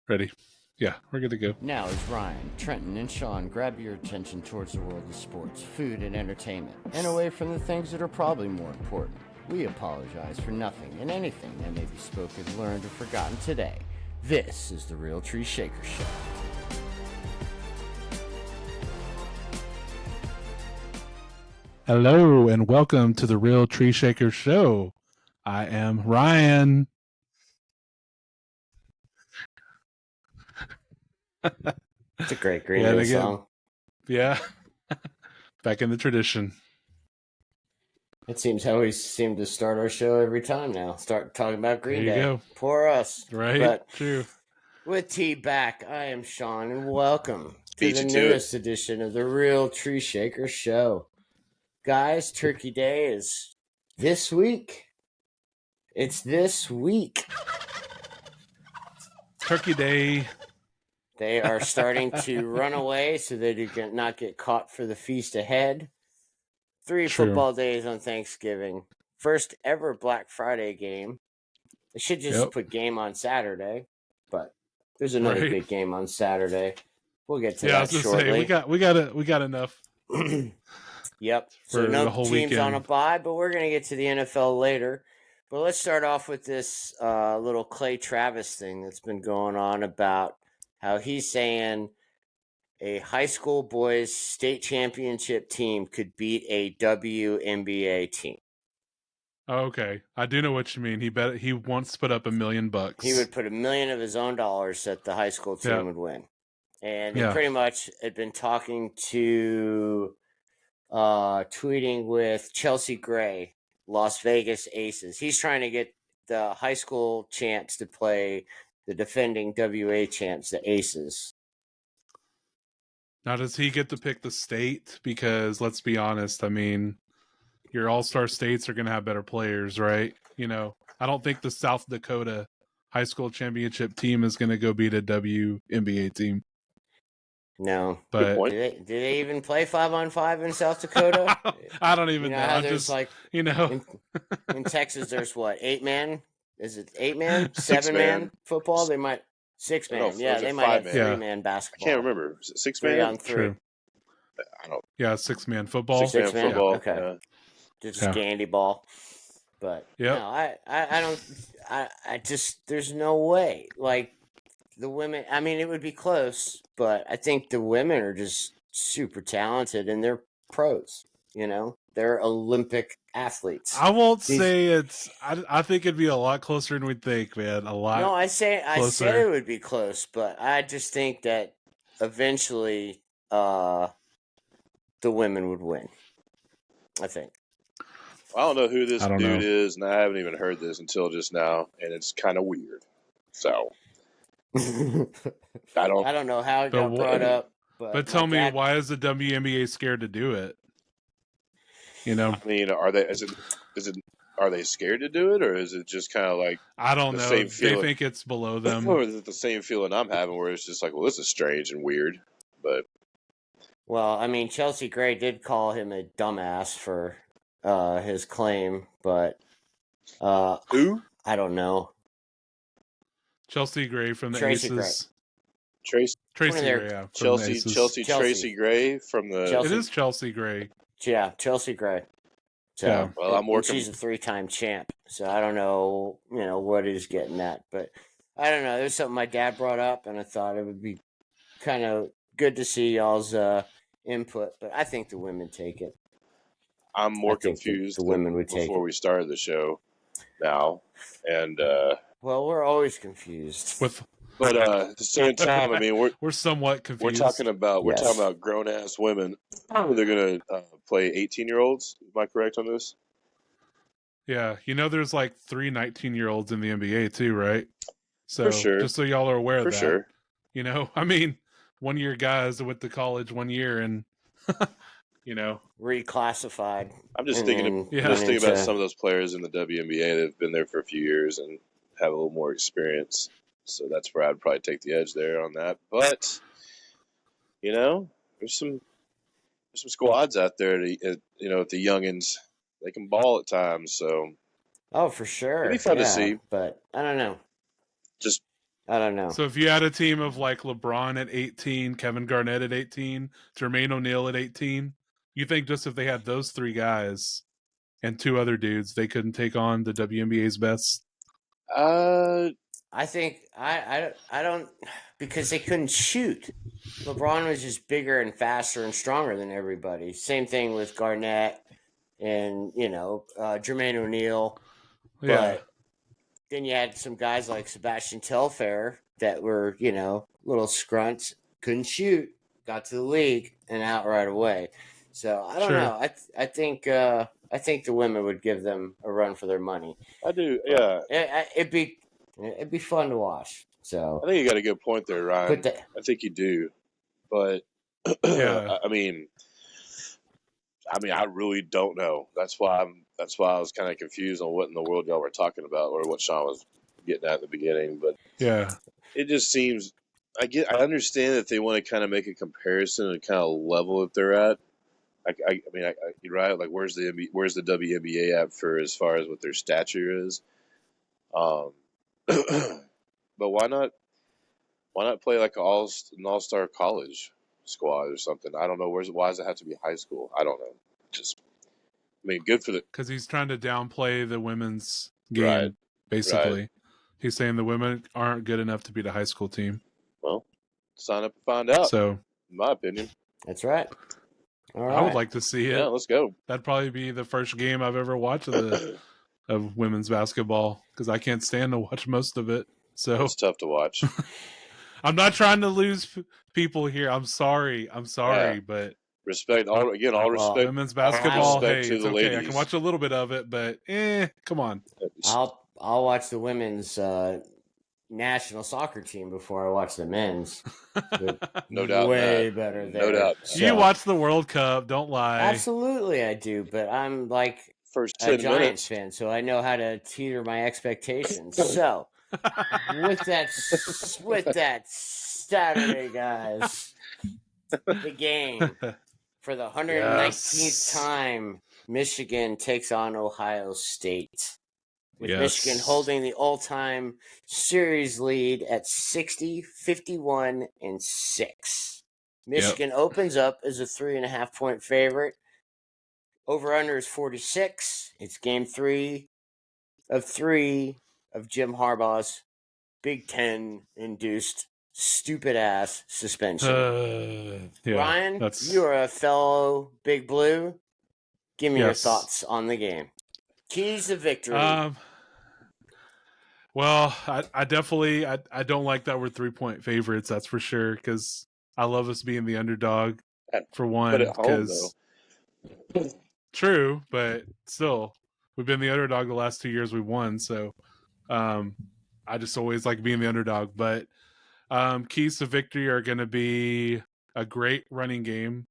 Ready? Yeah, we're good to go. Now as Ryan, Trenton, and Sean grab your attention towards the world of sports, food, and entertainment, and away from the things that are probably more important. We apologize for nothing and anything that may be spoken, learned, or forgotten today. This is the Real Tree Shaker Show. Hello, and welcome to the Real Tree Shaker Show. I am Ryan. It's a great Green Day song. Yeah, back in the tradition. It seems how we seem to start our show every time now. Start talking about Green Day. Go. Poor us. Right, but true. With T back, I am Sean, and welcome to the newest edition of the Real Tree Shaker Show. Guys, Turkey Day is this week. It's this week. Turkey Day. They are starting to run away so they do not get caught for the feast ahead. 3 football days on Thanksgiving. First ever Black Friday game. They should just put game on Saturday, but there's another big game on Saturday. We'll get to that shortly. Say, we got enough. Yep. So no teams weekend on a bye, but we're gonna get to the NFL later. But let's start off with this little Clay Travis thing that's been going on about how he's saying a high school boys state championship team could beat a WNBA team. Okay, I do know what you mean. He wants to put up $1 million. He would put $1 million of his own dollars that the high school team would win. And he pretty much had been talking to tweeting with Chelsea Gray, Las Vegas Aces. He's trying to get the high school champs to play the defending WA champs, the Aces. Now, does he get to pick the state? Because let's be honest, I mean, your all-star states are going to have better players, right? You know, I don't think the South Dakota high school championship team is going to go beat a WNBA team. No, but did they even play 5-on-5 in South Dakota? I don't even know. I'm just like, in Texas, there's what, 8-man? Is it 8-man, 7-man football? They might 6-man. Yeah, they might have 3-man basketball. I can't remember. Is it 6-man? 3-on-3. True. I don't. Yeah, 6-man football. 6-man football. Okay. Yeah. Just candy ball. But no, I don't. I just there's no way. Like the women. I mean, it would be close, but I think the women are just super talented and they're pros. You know, they're Olympic athletes. I won't say it's. I think it'd be a lot closer than we'd think, man. A lot. No, I said it would be close, but I just think that eventually, the women would win. I think. I don't know who this dude is, and I haven't even heard this until just now, and it's kind of weird. So I don't know how it got brought up. But tell me, why is the WNBA scared to do it? You know, I mean, are they? Are they scared to do it, or is it just kind of like I don't know? They think it's below them, or is it the same feeling I'm having, where it's just like, well, this is strange and weird. But well, I mean, Chelsea Gray did call him a dumbass for his claim, but who? I don't know. Chelsea Gray from the Tracy Aces. Gray. Tracy Gray, yeah. Chelsea Tracy Gray from the. It is Chelsea Gray. Yeah, Chelsea Gray. So, well, I'm working. She's a 3-time champ, so I don't know, what he's getting at, but I don't know. It was something my dad brought up, and I thought it would be kind of good to see y'all's input. But I think the women take it. I'm more confused. The women would take before we started the show now, and well, we're always confused. But at the same time, I mean, we're somewhat confused. We're talking about grown ass women. They're gonna play 18-year-olds. Am I correct on this? Yeah, there's like 3 19-year-olds in the NBA too, right? So for sure. Just so y'all are aware of that. For sure. I mean, 1-year guys went to college 1 year and reclassified. I'm just thinking about some of those players in the WNBA that have been there for a few years and have a little more experience. So that's where I'd probably take the edge there on that. But there's some squads out there at the youngins, they can ball at times. So for sure, it'd be fun to see. But I don't know. Just I don't know. So if you had a team of like LeBron at 18, Kevin Garnett at 18, Jermaine O'Neal at 18, you think just if they had those three guys and two other dudes, they couldn't take on the WNBA's best? I think I don't, because they couldn't shoot. LeBron was just bigger and faster and stronger than everybody. Same thing with Garnett and Jermaine O'Neal. Yeah. But then you had some guys like Sebastian Telfair that were little scrunts, couldn't shoot, got to the league and out right away. So I don't know. I think the women would give them a run for their money. I do. But it'd be fun to watch. So I think you got a good point there, Ryan. I think you do, but yeah. I mean, I really don't know. That's why I was kind of confused on what in the world y'all were talking about, or what Sean was getting at the beginning. But yeah, it just seems I understand that they want to kind of make a comparison and kind of level that they're at. You're right. Like, where's the WNBA at for as far as what their stature is? But why not play like an all-star college squad or something? I don't know. Why does it have to be high school? I don't know. Good for the, because he's trying to downplay the women's game. Right. Basically, right. He's saying the women aren't good enough to beat a high school team. Well, sign up and find out. So, in my opinion, that's right. All right. I would like to see it. Yeah, let's go. That'd probably be the first game I've ever watched of women's basketball, because I can't stand to watch most of it. So it's tough to watch. I'm not trying to lose people here. I'm sorry, but respect. All respect. Women's basketball. Hey, to it's the okay. ladies. I can watch a little bit of it, but come on. I'll watch the women's national soccer team before I watch the men's. No doubt. Way better there. No doubt. So. You watch the World Cup, don't lie. Absolutely, I do. But I'm like first a Giants fan, so I know how to teeter my expectations. So with that Saturday, guys, the game for the 119th time, Michigan takes on Ohio State. With Michigan holding the all-time series lead at 60, 51, and 6. Michigan opens up as a 3.5-point favorite. Over-under is 46. It's game 3 of Jim Harbaugh's Big Ten-induced stupid-ass suspension. Ryan, you're a fellow Big Blue. Give me your thoughts on the game. Keys to victory. Well, I definitely I don't like that we're 3-point favorites. That's for sure, because I love us being the underdog for one. But at home, though. True, but still, we've been the underdog the last 2 years we've won. So, I just always like being the underdog. But keys to victory are going to be a great running game.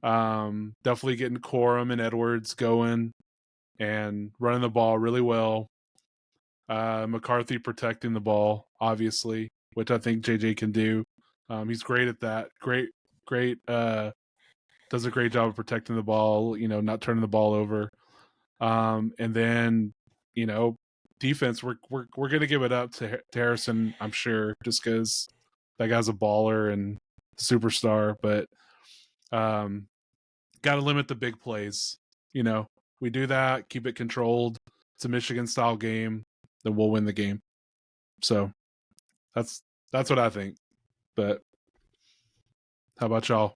Definitely getting Corum and Edwards going and running the ball really well. McCarthy protecting the ball, obviously, which I think JJ can do. He's great at that. Great. Does a great job of protecting the ball, not turning the ball over. And then, defense, we're going to give it up to Harrison, I'm sure, just because that guy's a baller and superstar. But got to limit the big plays. We do that, keep it controlled. It's a Michigan-style game. Then we'll win the game. So that's what I think. But how about y'all?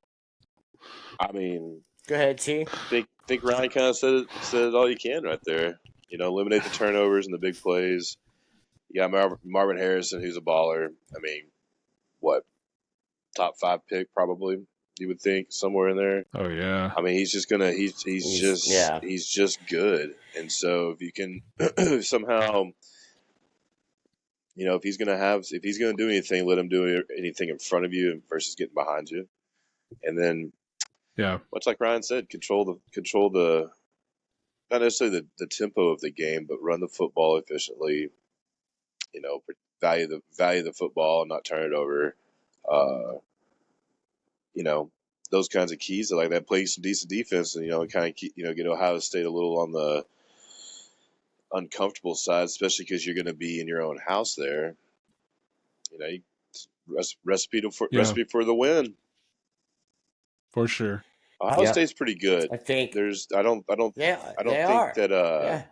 I mean, go ahead, T. Think Ryan kind of said it all you can right there. Eliminate the turnovers and the big plays. You got Marvin Harrison, who's a baller. I mean, what, top 5 pick probably? You would think somewhere in there. Oh yeah. I mean, he's just good. And so if you can somehow, if he's gonna do anything, let him do anything in front of you versus getting behind you. And then, much like Ryan said, control the not necessarily the tempo of the game, but run the football efficiently. Value the football and not turn it over. Those kinds of keys like that. Play some decent defense and kind of keep, get Ohio State a little on the uncomfortable side, especially because you're going to be in your own house there. recipe for the win. For sure. Ohio State's pretty good. I think I don't think that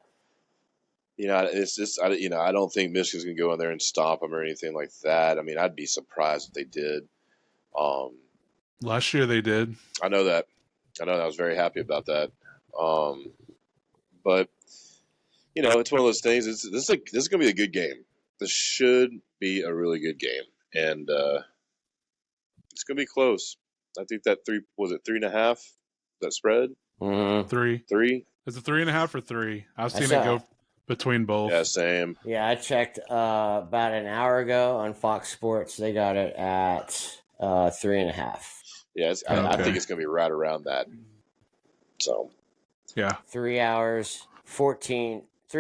it's just I don't think Michigan's gonna go in there and stomp them or anything like that. I mean, I'd be surprised if they did. Last year they did. I know that. I was very happy about that. But it's one of those things. This is gonna be a good game. This should be a really good game, and it's gonna be close. I think that 3.5. That spread? Mm-hmm. 3. 3? Is it 3.5 or 3? I've seen it go between both. Yeah, same. Yeah, I checked about an hour ago on Fox Sports. They got it at 3.5. Yeah, I think it's going to be right around that. So, yeah, 3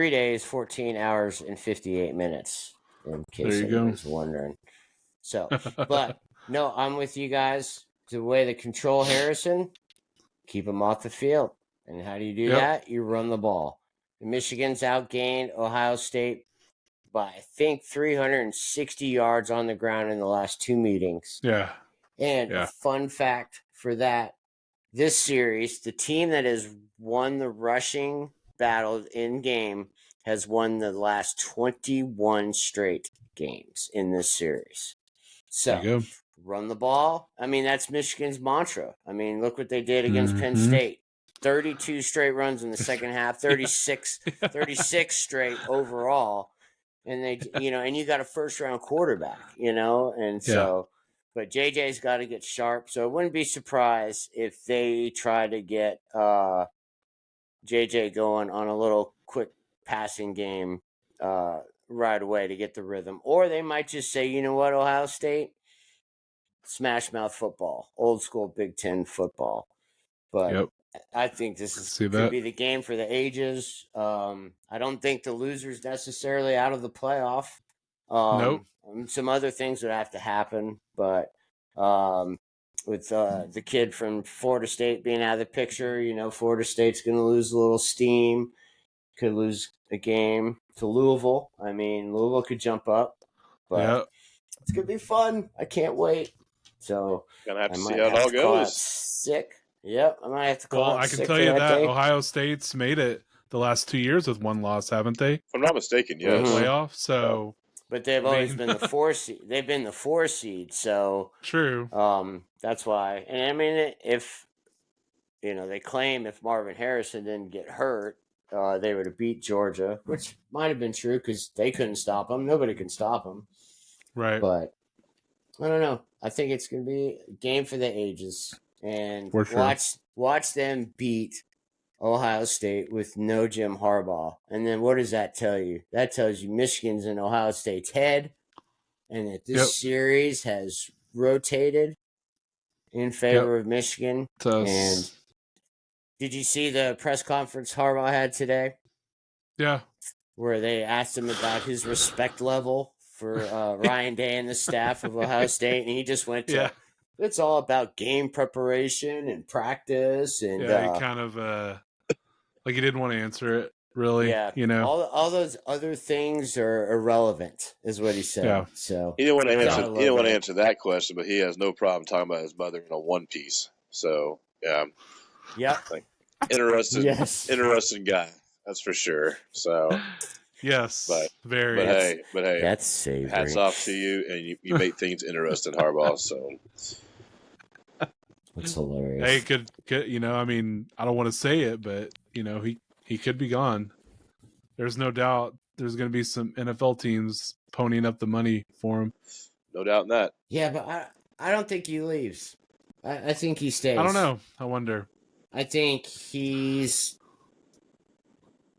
days, 14 hours, and 58 minutes. In case anyone's wondering. So, but no, I'm with you guys. The way to control Harrison, keep him off the field. And how do you do that? You run the ball. Michigan's outgained Ohio State by, I think, 360 yards on the ground in the last 2 meetings. Yeah. And a fun fact for that, this series, the team that has won the rushing battle in game has won the last 21 straight games in this series. So, run the ball. I mean, that's Michigan's mantra. I mean, look what they did against Penn State. 32 straight runs in the second half, 36 straight overall. And they, and you got a first round quarterback, and so, but JJ's got to get sharp. So I wouldn't be surprised if they try to get JJ going on a little quick passing game right away to get the rhythm. Or they might just say, you know what, Ohio State, smash mouth football, old school Big Ten football. But I think this could be the game for the ages. I don't think the loser's necessarily out of the playoff. Nope. Some other things would have to happen, but with the kid from Florida State being out of the picture, Florida State's going to lose a little steam. Could lose a game to Louisville. I mean, Louisville could jump up, but it's going to be fun. I can't wait. So gonna have to see how it all goes. Sick. Yep, I might have to call. Well, I can tell you that Ohio State's made it the last 2 years with one loss, haven't they? If I'm not mistaken, yes. Playoff. So, but they've always been the 4 seed. They've been the 4 seed. So true. That's why. And I mean, if they claim if Marvin Harrison didn't get hurt, they would have beat Georgia, which might have been true because they couldn't stop him. Nobody can stop him. Right. But I don't know. I think it's going to be a game for the ages. And watch them beat Ohio State with no Jim Harbaugh. And then what does that tell you? That tells you Michigan's in Ohio State's head and that this series has rotated in favor of Michigan. And did you see the press conference Harbaugh had today? Yeah. Where they asked him about his respect level for Ryan Day and the staff of Ohio State. And he just went to... It's all about game preparation and practice, and he kind of like he didn't want to answer it. Really, all those other things are irrelevant, is what he said. Yeah. So he didn't want to answer. He didn't want to answer that question, but he has no problem talking about his mother in a one piece. So interesting guy. That's for sure. So. Yes, but hey, that's savory. Hats off to you, and you make things interesting, Harbaugh. So that's hilarious. Hey, could I mean, I don't want to say it, but he could be gone. There's no doubt. There's going to be some NFL teams ponying up the money for him. No doubt in that. Yeah, but I don't think he leaves. I think he stays. I don't know. I wonder. I think he's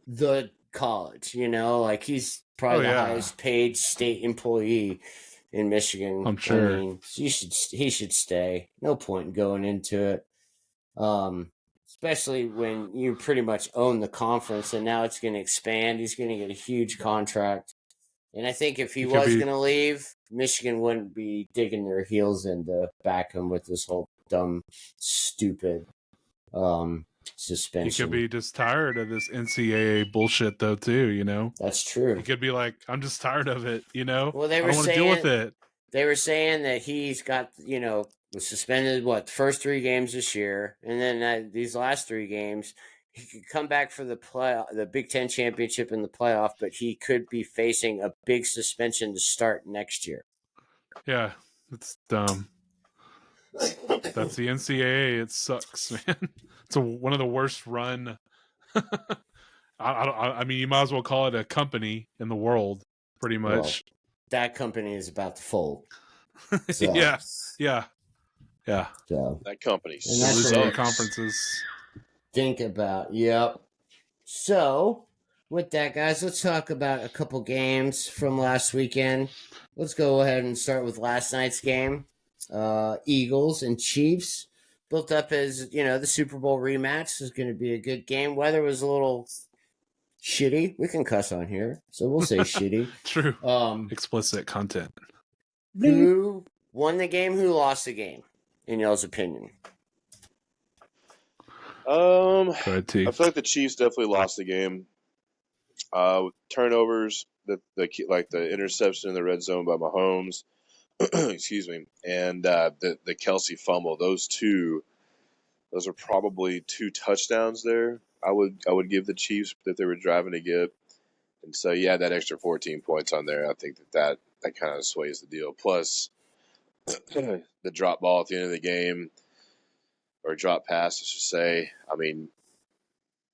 the college, like he's probably the highest paid state employee in Michigan. I'm sure. I mean, he should stay. No point in going into it. Especially when you pretty much own the conference and now it's going to expand. He's going to get a huge contract. And I think if he was going to leave, Michigan wouldn't be digging their heels in to back him with this whole dumb, stupid suspension. He could be just tired of this NCAA bullshit, though, too. That's true. He could be like, "I'm just tired of it." Well, they were I don't want to deal with it. they were saying that he's got, was suspended, the first 3 games this year. And then these last 3 games, he could come back for the Big Ten championship in the playoff, but he could be facing a big suspension to start next year. Yeah, it's dumb. That's the NCAA. It sucks, man. It's one of the worst run. I mean, you might as well call it a company in the world, pretty much. Well, that company is about to fold. So. Yeah. So that company. And that's what conferences. Think about. Yep. So, with that, guys, let's talk about a couple games from last weekend. Let's go ahead and start with last night's game. Eagles and Chiefs. Built up as, the Super Bowl rematch. Is going to be a good game. Weather was a little shitty. We can cuss on here, so we'll say shitty. True. Explicit content. Who won the game? Who lost the game? In y'all's opinion? I feel like the Chiefs definitely lost the game. Turnovers, the interception in the red zone by Mahomes, excuse me, and the Kelsey fumble. Those are probably 2 touchdowns there. I would give the Chiefs that they were driving to get, and so that extra 14 points on there. I think that kind of sways the deal. Plus the drop ball at the end of the game, or drop pass, I should say. I mean,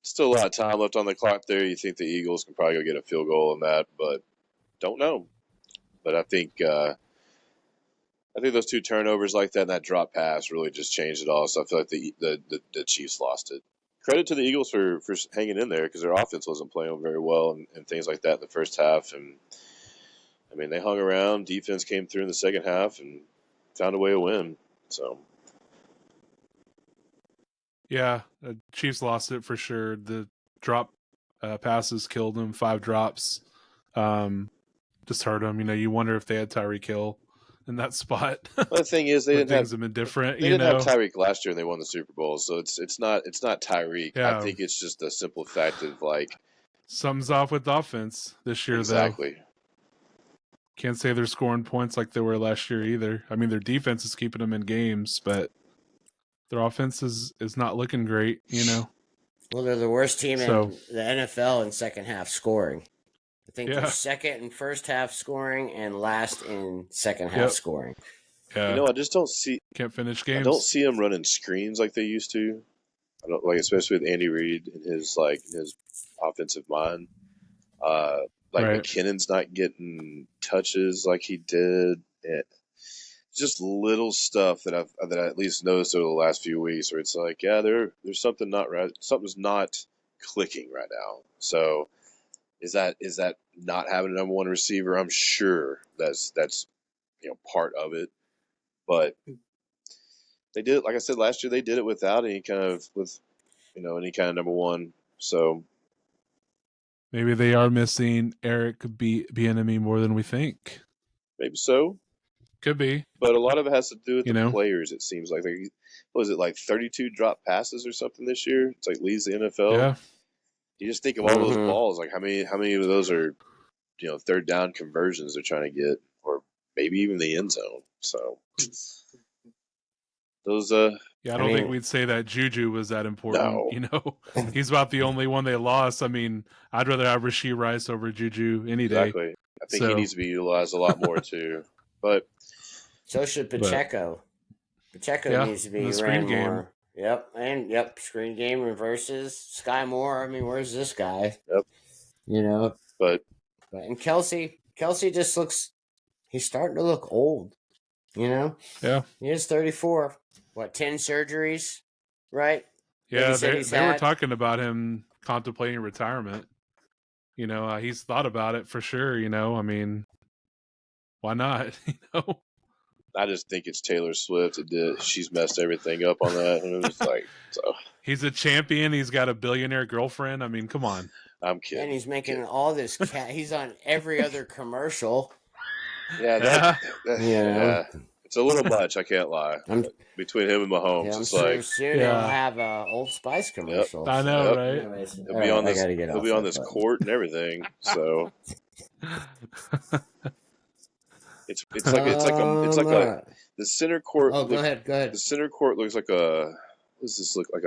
still a lot of time left on the clock there. You think the Eagles can probably go get a field goal on that, but don't know. But I think those 2 turnovers like that and that drop pass really just changed it all. So I feel like the Chiefs lost it. Credit to the Eagles for hanging in there, because their offense wasn't playing very well and things like that in the first half. And I mean, they hung around. Defense came through in the second half and found a way to win. So. Yeah, Chiefs lost it for sure. The drop passes killed them. 5 drops just hurt them. You wonder if they had Tyreek Hill in that spot. Well, the thing is, they didn't have been different. They didn't have Tyreek last year, and they won the Super Bowl. So it's not Tyreek. Yeah. I think it's just a simple fact of something's off with the offense this year. Exactly. Though. Can't say they're scoring points like they were last year either. I mean, their defense is keeping them in games, but their offense is not looking great. Well, they're the worst team in the NFL in second half scoring. I think they're second in first half scoring and last in second half scoring. Yeah. I just don't see. Can't finish games. I don't see them running screens like they used to. I don't especially with Andy Reid and his offensive mind. McKinnon's not getting touches like he did. Just little stuff that I at least noticed over the last few weeks, where it's there's something not right. Something's not clicking right now. So. Is that not having a number 1 receiver? I'm sure that's part of it, but they did it. Like I said last year, they did it without any kind of any kind of number 1. So maybe they are missing Eric Bieniemy more than we think. Maybe so. Could be, but a lot of it has to do with the players. It seems like what was it 32 drop passes or something this year? It's leads the NFL. Yeah. You just think of all those balls, how many of those are, third down conversions they're trying to get, or maybe even the end zone. So those, I don't think we'd say that Juju was that important. No. He's about the only one they lost. I mean, I'd rather have Rashee Rice over Juju any day. Exactly. I think he needs to be utilized a lot more too. But so should Pacheco. Pacheco needs to be ran more. Yep. Screen game reverses. Sky Moore. I mean, where's this guy? Yep. But and Kelsey just looks. He's starting to look old. Yeah. He is 34. 10 surgeries, right? Yeah, they were talking about him contemplating retirement. He's thought about it for sure. I mean, why not? I just think it's Taylor Swift. She's messed everything up on that. And it was so. He's a champion. He's got a billionaire girlfriend. I mean, come on. I'm kidding. And he's making all this he's on every other commercial. Yeah. It's a little much. I can't lie. Between him and Mahomes, I'm sure soon he'll have a Old Spice commercial. I know, right? Anyways, he'll be on this. He'll be on this court and everything. So. It's like the center court. Oh, go ahead. The center court looks like a. What does this look like?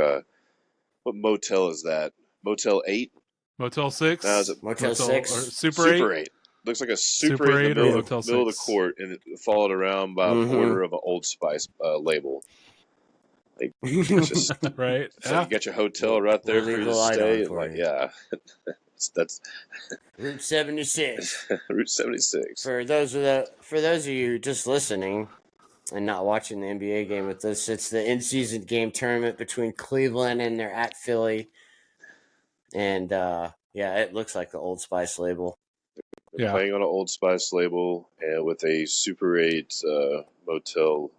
What motel is that? Motel 8? Motel 6? No, is it Motel 6? Or Super 8? Looks like a Super 8 in the middle of the court, and it followed around by a border of an Old Spice label. Like, it's just right. It's like you got your hotel right there for you to stay. That's Route 76. Route 76. For those of you just listening and not watching the NBA game with us, it's the in-season game tournament between Cleveland and they're at Philly. And it looks like the Old Spice label. They're playing on an Old Spice label and with a Super 8 motel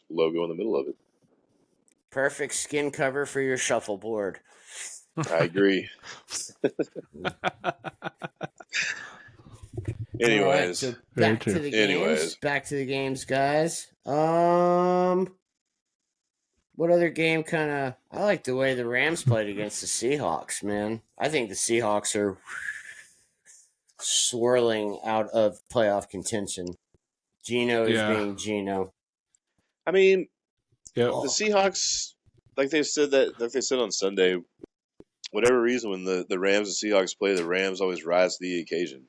logo in the middle of it. Perfect skin cover for your shuffleboard. I agree. Anyways, right, so back to the games. Back to the games, guys. What other game I like the way the Rams played against the Seahawks, man. I think the Seahawks are swirling out of playoff contention. Geno is being Geno. I mean, the Seahawks, like they said on Sunday, whatever reason, when the Rams and Seahawks play, the Rams always rise to the occasion.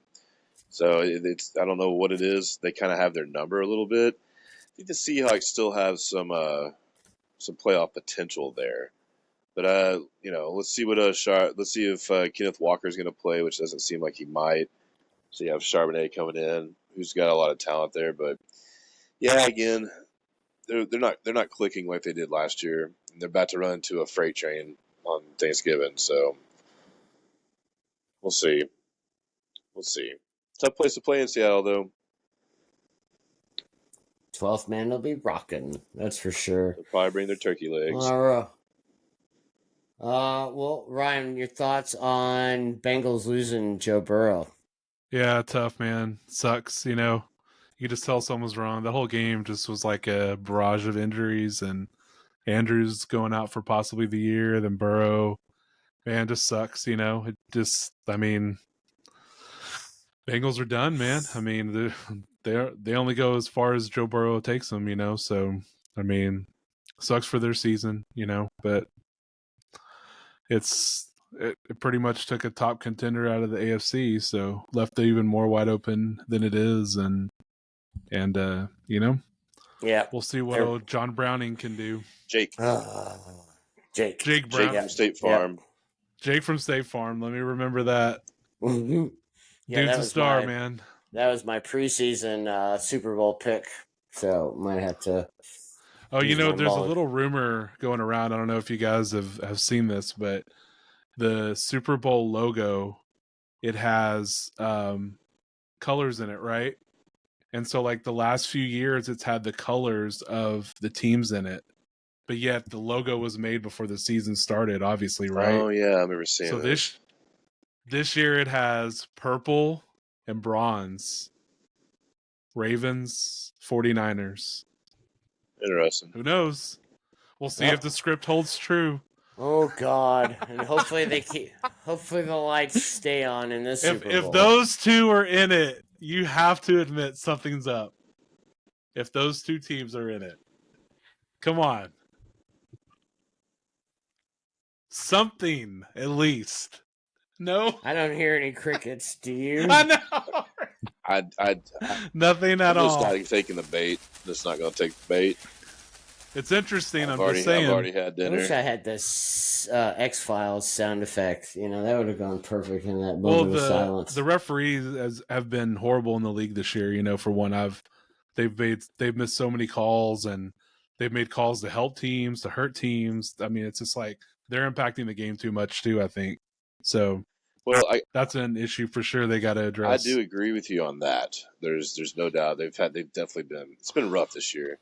So it's I don't know what it is. They kind of have their number a little bit. I think the Seahawks still have some playoff potential there. But let's see what let's see if Kenneth Walker is going to play, which doesn't seem like he might. So you have Charbonnet coming in, who's got a lot of talent there. But yeah, again, they're not clicking like they did last year. And they're about to run into a freight train on Thanksgiving. So we'll see. Tough place to play in Seattle, though. 12th man will be rocking. That's for sure. They'll probably bring their turkey legs. Well, Ryan, your thoughts on Bengals losing Joe Burrow? Yeah, tough, man. Sucks, You just tell someone's wrong. The whole game just was like a barrage of injuries, and Andrews going out for possibly the year, then Burrow. Man, just sucks, It just, Bengals are done, man. They only go as far as Joe Burrow takes them, So, sucks for their season, But it pretty much took a top contender out of the AFC, so left it even more wide open than it is, and yeah, we'll see what old John Browning can do. Jake Brown. Jake from State Farm. Jake from State Farm. Let me remember that. Mm-hmm. Yeah, dude's a star, man. That was my preseason Super Bowl pick, so might have to. Oh, there's a little rumor going around. I don't know if you guys have seen this, but the Super Bowl logo, it has colors in it, right? And so, like, the last few years, it's had the colors of the teams in it. But yet, the logo was made before the season started, obviously, right? Oh, yeah, I remember seeing that. So this year, it has purple and bronze. Ravens, 49ers. Interesting. Who knows? We'll see if the script holds true. Oh God! And hopefully hopefully the lights stay on in this Super Bowl. If those two are in it, you have to admit something's up. If those two teams are in it, come on, something at least. No, I don't hear any crickets. Do you? I know. I nothing at all. I'm just not taking the bait. Just not going to take the bait. It's interesting. I've already had dinner. I wish I had this X-Files sound effect. That would have gone perfect in that moment of silence. The referees have been horrible in the league this year. For one, they've missed so many calls, and they've made calls to help teams, to hurt teams. It's just like they're impacting the game too much too, I think. So, that's an issue for sure they got to address. I do agree with you on that. There's no doubt they've definitely been. It's been rough this year.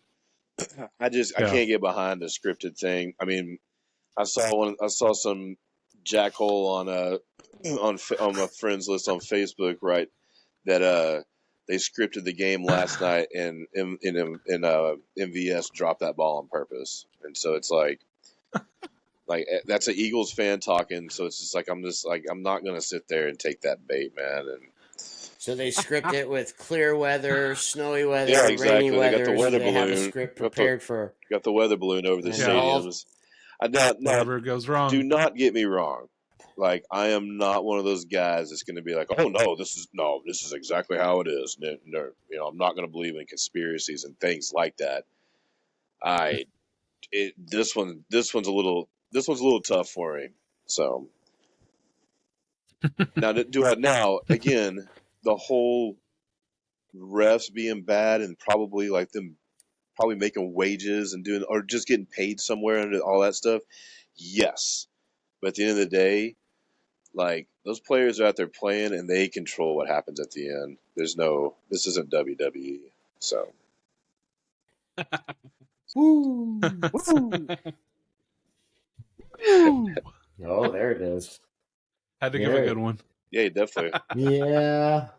I can't get behind the scripted thing. I saw some jackhole on my friends list on Facebook, right? That they scripted the game last night, and MVS dropped that ball on purpose, and so it's like that's an Eagles fan talking. So it's just like I'm not gonna sit there and take that bait, man. And So they script it with clear weather, snowy weather, Yeah, exactly. rainy weather. They got the weather so they have a balloon. script prepared for. Got the weather balloon over the stadiums. Whatever goes wrong. Do not get me wrong. Like, I am not one of those guys that's going to be like, oh no, this is exactly how it is. No, I'm not going to believe in conspiracies and things like that. This one's a little tough for me. So now again, the whole refs being bad and probably making wages and doing or just getting paid somewhere and all that stuff. Yes, but at the end of the day, like, those players are out there playing and they control what happens at the end. This isn't WWE. So. Woo! Oh, there it is. Had to give a good one. Yeah, definitely. Yeah.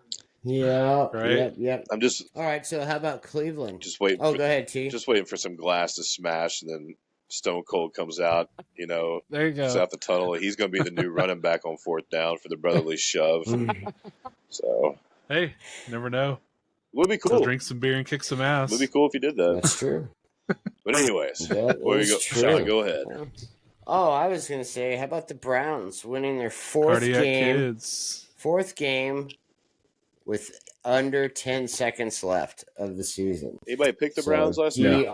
Right? Yep. I'm just. All right, so how about Cleveland? Just waiting. Go ahead, T. Just waiting for some glass to smash, and then Stone Cold comes out. There you go. He's out the tunnel. He's going to be the new running back on 4th down for the brotherly shove. So. Hey, never know. Would be cool. So drink some beer and kick some ass. Would be cool if you did that. That's true. But anyways, where you go, true. Sean, go ahead. Oh, I was going to say, how about the Browns winning their fourth game with under 10 seconds left of the season. Anybody pick the Browns last week?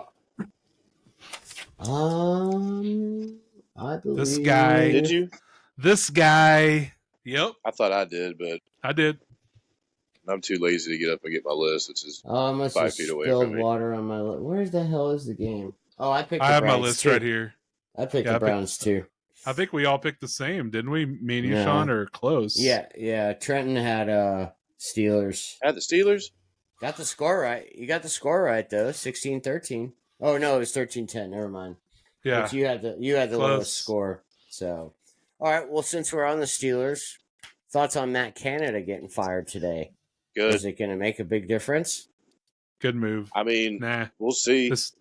I believe. This guy. Did you? This guy. Yep. I thought I did, but. I did. I'm too lazy to get up and get my list, which is I must 5 have feet away spilled from me. water on my list. Where the hell is the game? Oh, I picked the Browns. I have my list right here. I picked the Browns too. I think we all picked the same, didn't we? Me and you, Sean, or close? Yeah. Trenton had Steelers. Had the Steelers? Got the score right. You got the score right though. 16-13. Oh no, it was 13-10. Never mind. Yeah. But you had the lowest score. So, all right. Well, since we're on the Steelers, thoughts on Matt Canada getting fired today? Good. Is it going to make a big difference? Good move. I mean, we'll see. It's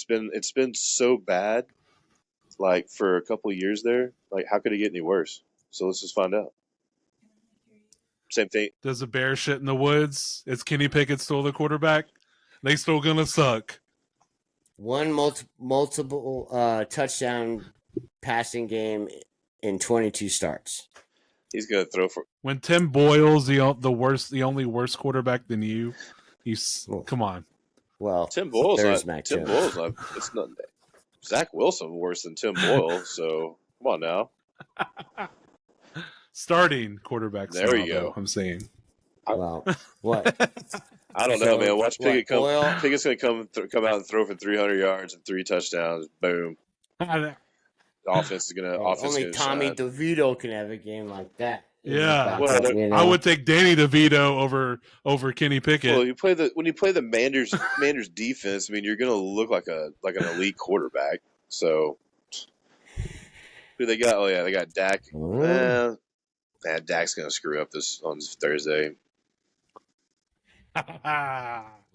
been so bad, like, for a couple of years there. Like, how could it get any worse? So let's just find out. Same thing. Does a bear shit in the woods? Is Kenny Pickett still the quarterback? They still gonna suck. One multiple touchdown passing game in 22 starts. He's gonna throw for. When Tim Boyle's the only worse quarterback than you. Come on. Well, Tim Boyle's not. Tim Boyle's not. It's not. Zach Wilson worse than Tim Boyle. So come on now. Starting quarterbacks. There you go. I'm saying. Well, what? I don't know, man. Watch Pickett come. Boyle? Pickett's gonna come out and throw for 300 yards and 3 touchdowns. Boom. The offense is gonna. Only Tommy DeVito can have a game like that. Yeah, I would take Danny DeVito over Kenny Pickett. Well, when you play the Manders defense, I mean, you're gonna look like an elite quarterback. So, who they got? Oh yeah, they got Dak. Dak's gonna screw up this on Thursday.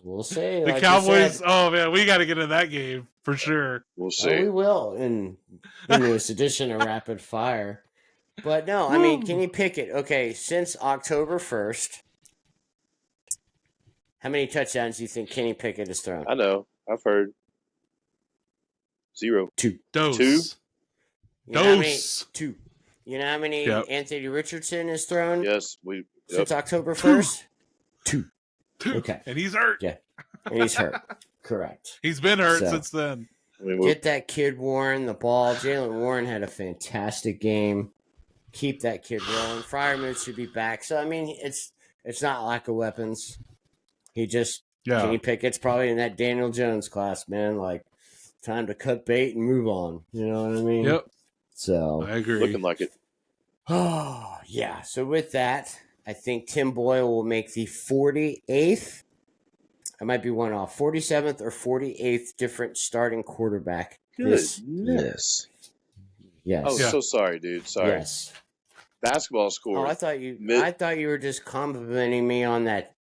We'll see. The Cowboys. Oh man, we got to get in that game for sure. We'll see. We will in this edition of Rapid Fire. But no, I mean, Kenny Pickett, okay, since October 1st, how many touchdowns do you think Kenny Pickett has thrown? I know. I've heard. 0. 2. Dose. 2? Dose. 2. You know how many Anthony Richardson has thrown? Yes. Since October 1st? 2. Okay. And he's hurt. Yeah. And he's hurt. Correct. He's been hurt since then. Get that kid Warren the ball. Jalen Warren had a fantastic game. Keep that kid rolling. Freiermuth should be back. So I mean, it's not lack of weapons. He just Kenny Pickett's probably in that Daniel Jones class, man. Like, time to cut bait and move on. You know what I mean? Yep. So I agree. Looking like it. Oh yeah. So with that, I think Tim Boyle will make the 48th. I might be one off. 47th or 48th different starting quarterback. Goodness. Yes. Oh, so sorry, dude. Sorry. Yes. Basketball score. Oh, I thought you were just complimenting me on that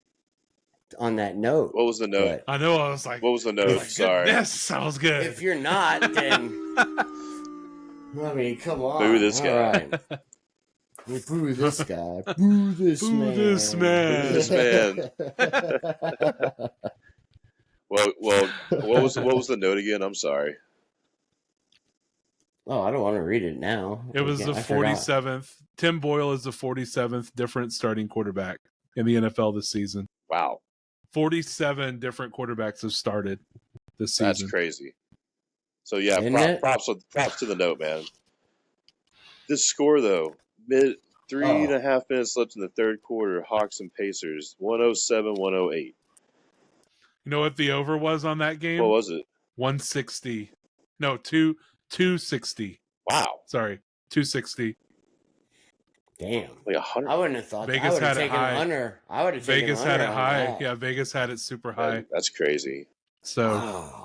note. What was the note? I know. I was like, what was the note? Sorry. Yes, sounds good. If you're not, then I mean, come on. Maybe this guy. All right. Boo this guy. Boo this Boo man. this man. Boo this man. Well, what was the note again? I'm sorry. Oh, I don't want to read it now. It was the 47th. Tim Boyle is the 47th different starting quarterback in the NFL this season. Wow. 47 different quarterbacks have started this season. That's crazy. So yeah, props to the note, man. This score though, 3.5 minutes left in the third quarter. Hawks and Pacers, 107-108. You know what the over was on that game? What was it? 160. No, 260. Wow. Sorry, 260. Damn. Like 100. I wouldn't have thought Vegas had it high. I would have taken Vegas had it high. Yeah, Vegas had it super high. That's crazy. So wow.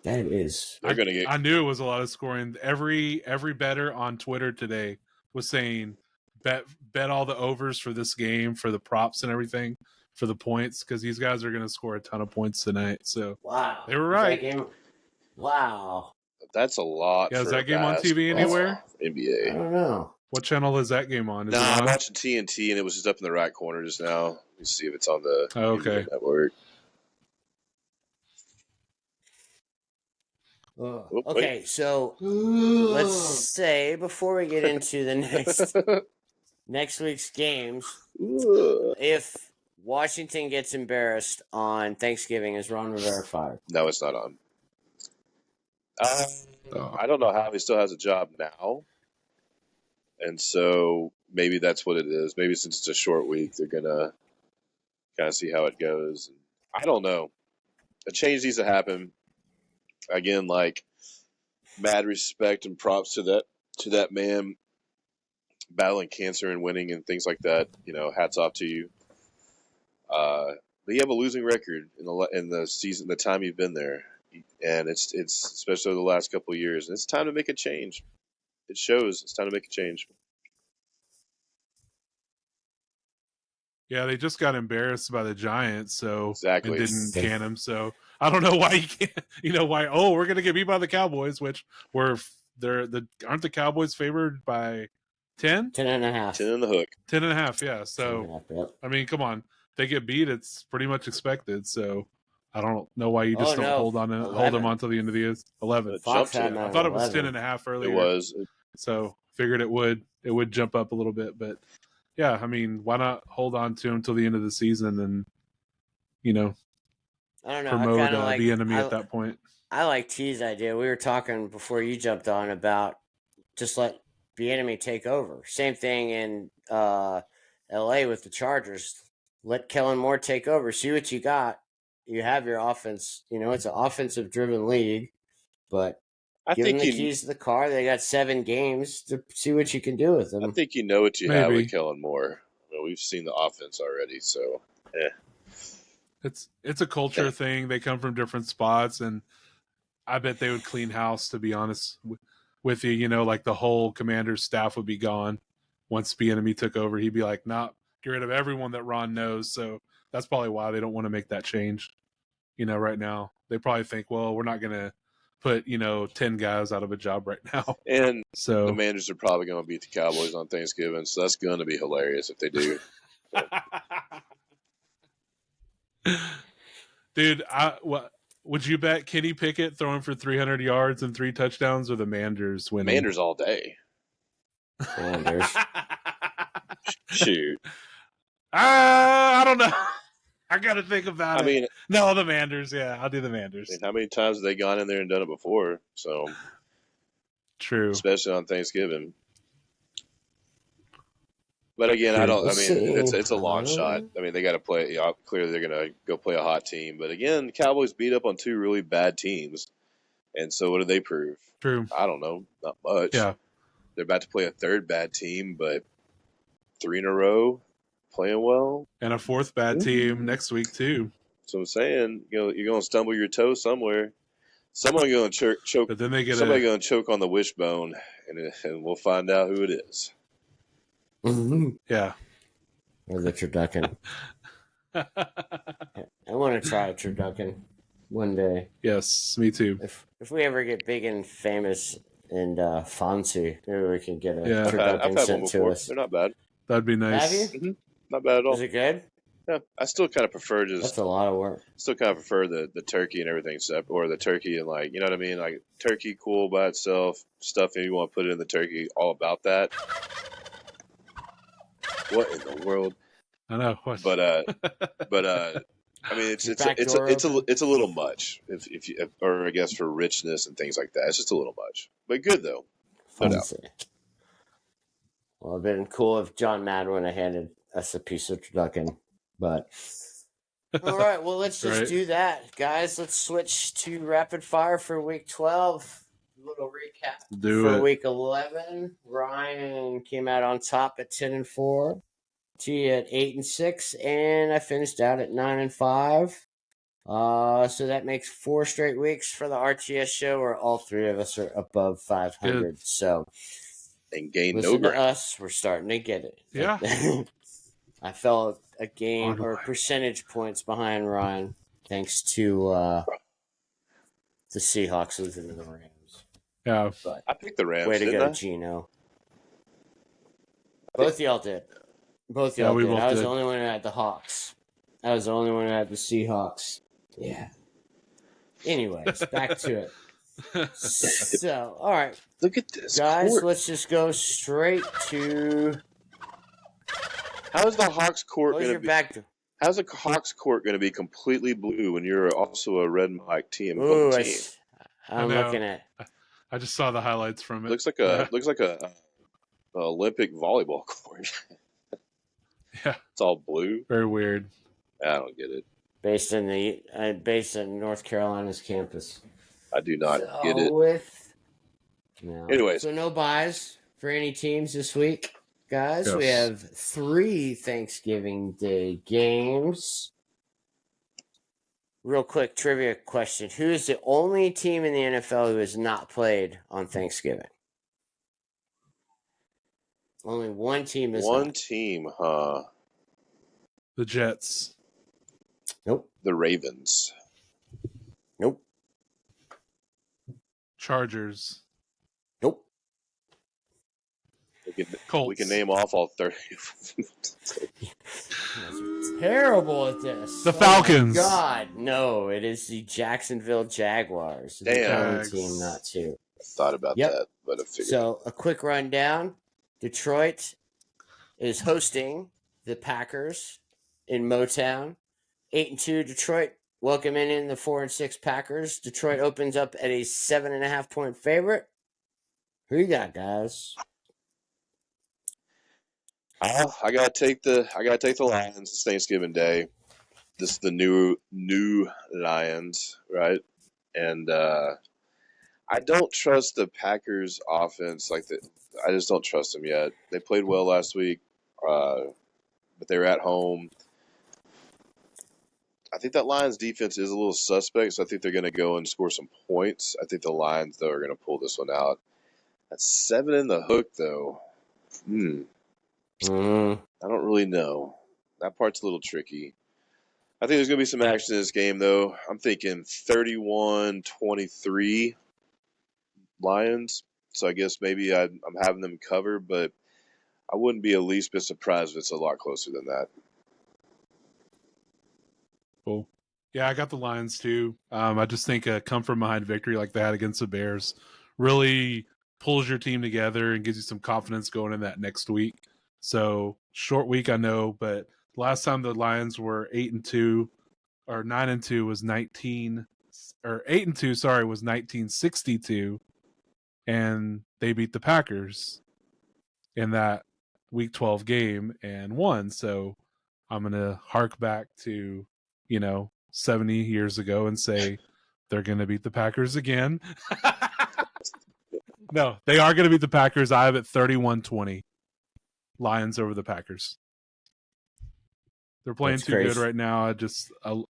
That is. They're gonna get. I knew it was a lot of scoring. Every bettor on Twitter today was saying bet all the overs for this game, for the props and everything, for the points, because these guys are going to score a ton of points tonight. So wow, they were right. Wow, that's a lot. Yeah, is that game on TV anywhere? NBA. I don't know. What channel is that game on? I'm watching TNT, and it was just up in the right corner just now. Let me see if it's on the okay network. Okay, so let's say before we get into the next week's games, if Washington gets embarrassed on Thanksgiving, is Ron Rivera fired? No, it's not on. I don't know how he still has a job now, and so maybe that's what it is. Maybe since it's a short week, they're gonna kind of see how it goes. I don't know. A change needs to happen. Again, like, mad respect and props to that man battling cancer and winning and things like that. You know, hats off to you. But you have a losing record in the season, the time you've been there, and it's especially the last couple of years. And it's time to make a change. It shows it's time to make a change. Yeah, they just got embarrassed by the Giants, so exactly, and didn't can them. So I don't know why you can't. You know why? Oh, we're gonna get beat by the Cowboys, which aren't the Cowboys favored by 10? 10.5. 10 in the hook. 10.5. Yeah. So yep. I mean, come on, they get beat. It's pretty much expected. So I don't know why you just don't hold them until the end of the year. 11. I thought it was 10.5 earlier. It was. So figured it would jump up a little bit, but. Yeah, I mean, why not hold on to him till the end of the season and, I don't know, promote the enemy at that point? I like T's idea. We were talking before you jumped on about just let the enemy take over. Same thing in L.A. with the Chargers. Let Kellen Moore take over. See what you got. You have your offense. It's an offensive-driven league, but give them the keys to the car. They got 7 games to see what you can do with them. I think you know what you have with Kellen Moore. Well, we've seen the offense already, so It's a culture thing. They come from different spots, and I bet they would clean house, to be honest with you. Like the whole commander's staff would be gone once Bieniemy took over. He'd be like, nah, get rid of everyone that Ron knows. So that's probably why they don't want to make that change. Right now. They probably think, well, we're not going to put 10 guys out of a job right now, and so the Commanders are probably going to beat the Cowboys on Thanksgiving, so that's going to be hilarious if they do. Dude, would you bet Kenny Pickett throwing for 300 yards and 3 touchdowns, or the Manders winning? Manders all day. Manders. Shoot. I don't know. I got to think about it. I mean, no, the Manders. Yeah, I'll do the Manders. I mean, how many times have they gone in there and done it before? So true, especially on Thanksgiving. But again, it's a long shot. I mean, they got to play. Clearly, they're going to go play a hot team. But again, the Cowboys beat up on 2 really bad teams, and so what do they prove? True. I don't know, not much. Yeah, they're about to play a 3rd bad team, but 3 in a row. Playing well, and a 4th bad team next week too. So I'm saying, you're going to stumble your toe somewhere. Someone's going to choke. But then they get somebody going to choke on the wishbone, and we'll find out who it is. Yeah, or the turducken. I want to try a turducken one day. Yes, me too. If we ever get big and famous and fancy, maybe we can get a turducken sent to us. They're not bad. That'd be nice. Have you? Mm-hmm. Not bad at all. Is it good? Yeah, I still kind of prefer just. That's a lot of work. Still kind of prefer the turkey and everything separate, or the turkey and like, you know what I mean? Like turkey cool by itself, stuff if you want to put it in the turkey, all about that. What in the world? I know. But I mean, it's a little much if you, or I guess for richness and things like that, it's just a little much, but good though. No doubt. Well, it'd been cool if John Madden would have handed us a piece of turducken, but all right. Well, let's just do that, guys. Let's switch to rapid fire for week 12. A little recap for week 11. Ryan came out on top at 10-4. T at 8-6, and I finished out at 9-5. So that makes 4 straight weeks for the RTS show, where all 3 of us are above 500. Good. So, and gain listen no to ground. us. We're starting to get it. Yeah. I fell a game or percentage points behind Ryan, thanks to the Seahawks losing to the Rams. Yeah, but I picked the Rams. Way to go, Gino. Both of y'all did. Both y'all did. I was the only one who had the Hawks. I was the only one who had the Seahawks. Yeah. Anyways, back to it. So, all right. Look at this, guys. Court. Let's just go straight to. How is the Hawks court going to be? How's the Hawks court going to be completely blue when you're also a red and black team? Ooh, I'm looking at. I just saw the highlights from it. Looks like a Olympic volleyball court. Yeah, it's all blue. Very weird. I don't get it. Based in North Carolina's campus. I do not get it. Anyways, so no buys for any teams this week, guys. Yes. We have 3 Thanksgiving Day games. Real quick trivia question: who is the only team in the NFL who has not played on Thanksgiving? Only one team is one team, huh? The Jets. Nope. The Ravens. Nope. Chargers. Nope. Colts. We can name off all 30. Terrible at this. The Falcons. Oh God, no! It is the Jacksonville Jaguars. Damn. The team not to. I thought about that, but I figured. So a quick rundown. Detroit is hosting the Packers in Motown. 8-2 Detroit welcoming in the 4-6 Packers. Detroit opens up at a 7.5-point favorite. Who you got, guys? I gotta take the Lions. It's Thanksgiving Day. This is the new Lions, right? And I don't trust the Packers offense I just don't trust them yet. They played well last week, but they were at home. I think that Lions defense is a little suspect, so I think they're going to go and score some points. I think the Lions, though, are going to pull this one out. That's 7 in the hook, though. I don't really know. That part's a little tricky. I think there's going to be some action in this game, though. I'm thinking 31-23 Lions. So I guess maybe I'm having them cover, but I wouldn't be the least bit surprised if it's a lot closer than that. Cool. Yeah, I got the Lions too. I just think a come from behind victory like that against the Bears really pulls your team together and gives you some confidence going in that next week. So short week, I know, but last time the Lions were 8-2 or 9-2 was 8-2. Sorry, was 1962. And they beat the Packers in that Week 12 game and won. So I'm going to hark back to, 70 years ago and say they're going to beat the Packers again. No, they are going to beat the Packers. I have it 31-20. Lions over the Packers. They're playing too good right now. I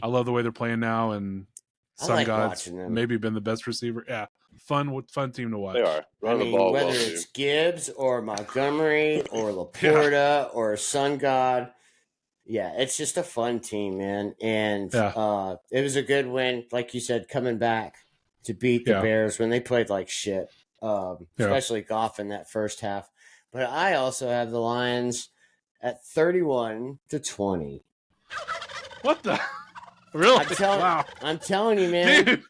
love the way they're playing now, and Sun God's maybe been the best receiver. Yeah. Fun team to watch. They are. Running the ball whether well, it's Gibbs or Montgomery or Laporta or Sun God, it's just a fun team, man. And it was a good win, like you said, coming back to beat the Bears when they played like shit, especially Goff in that first half. But I also have the Lions at 31-20. What the? Really? Wow. I'm telling you, man. Dude.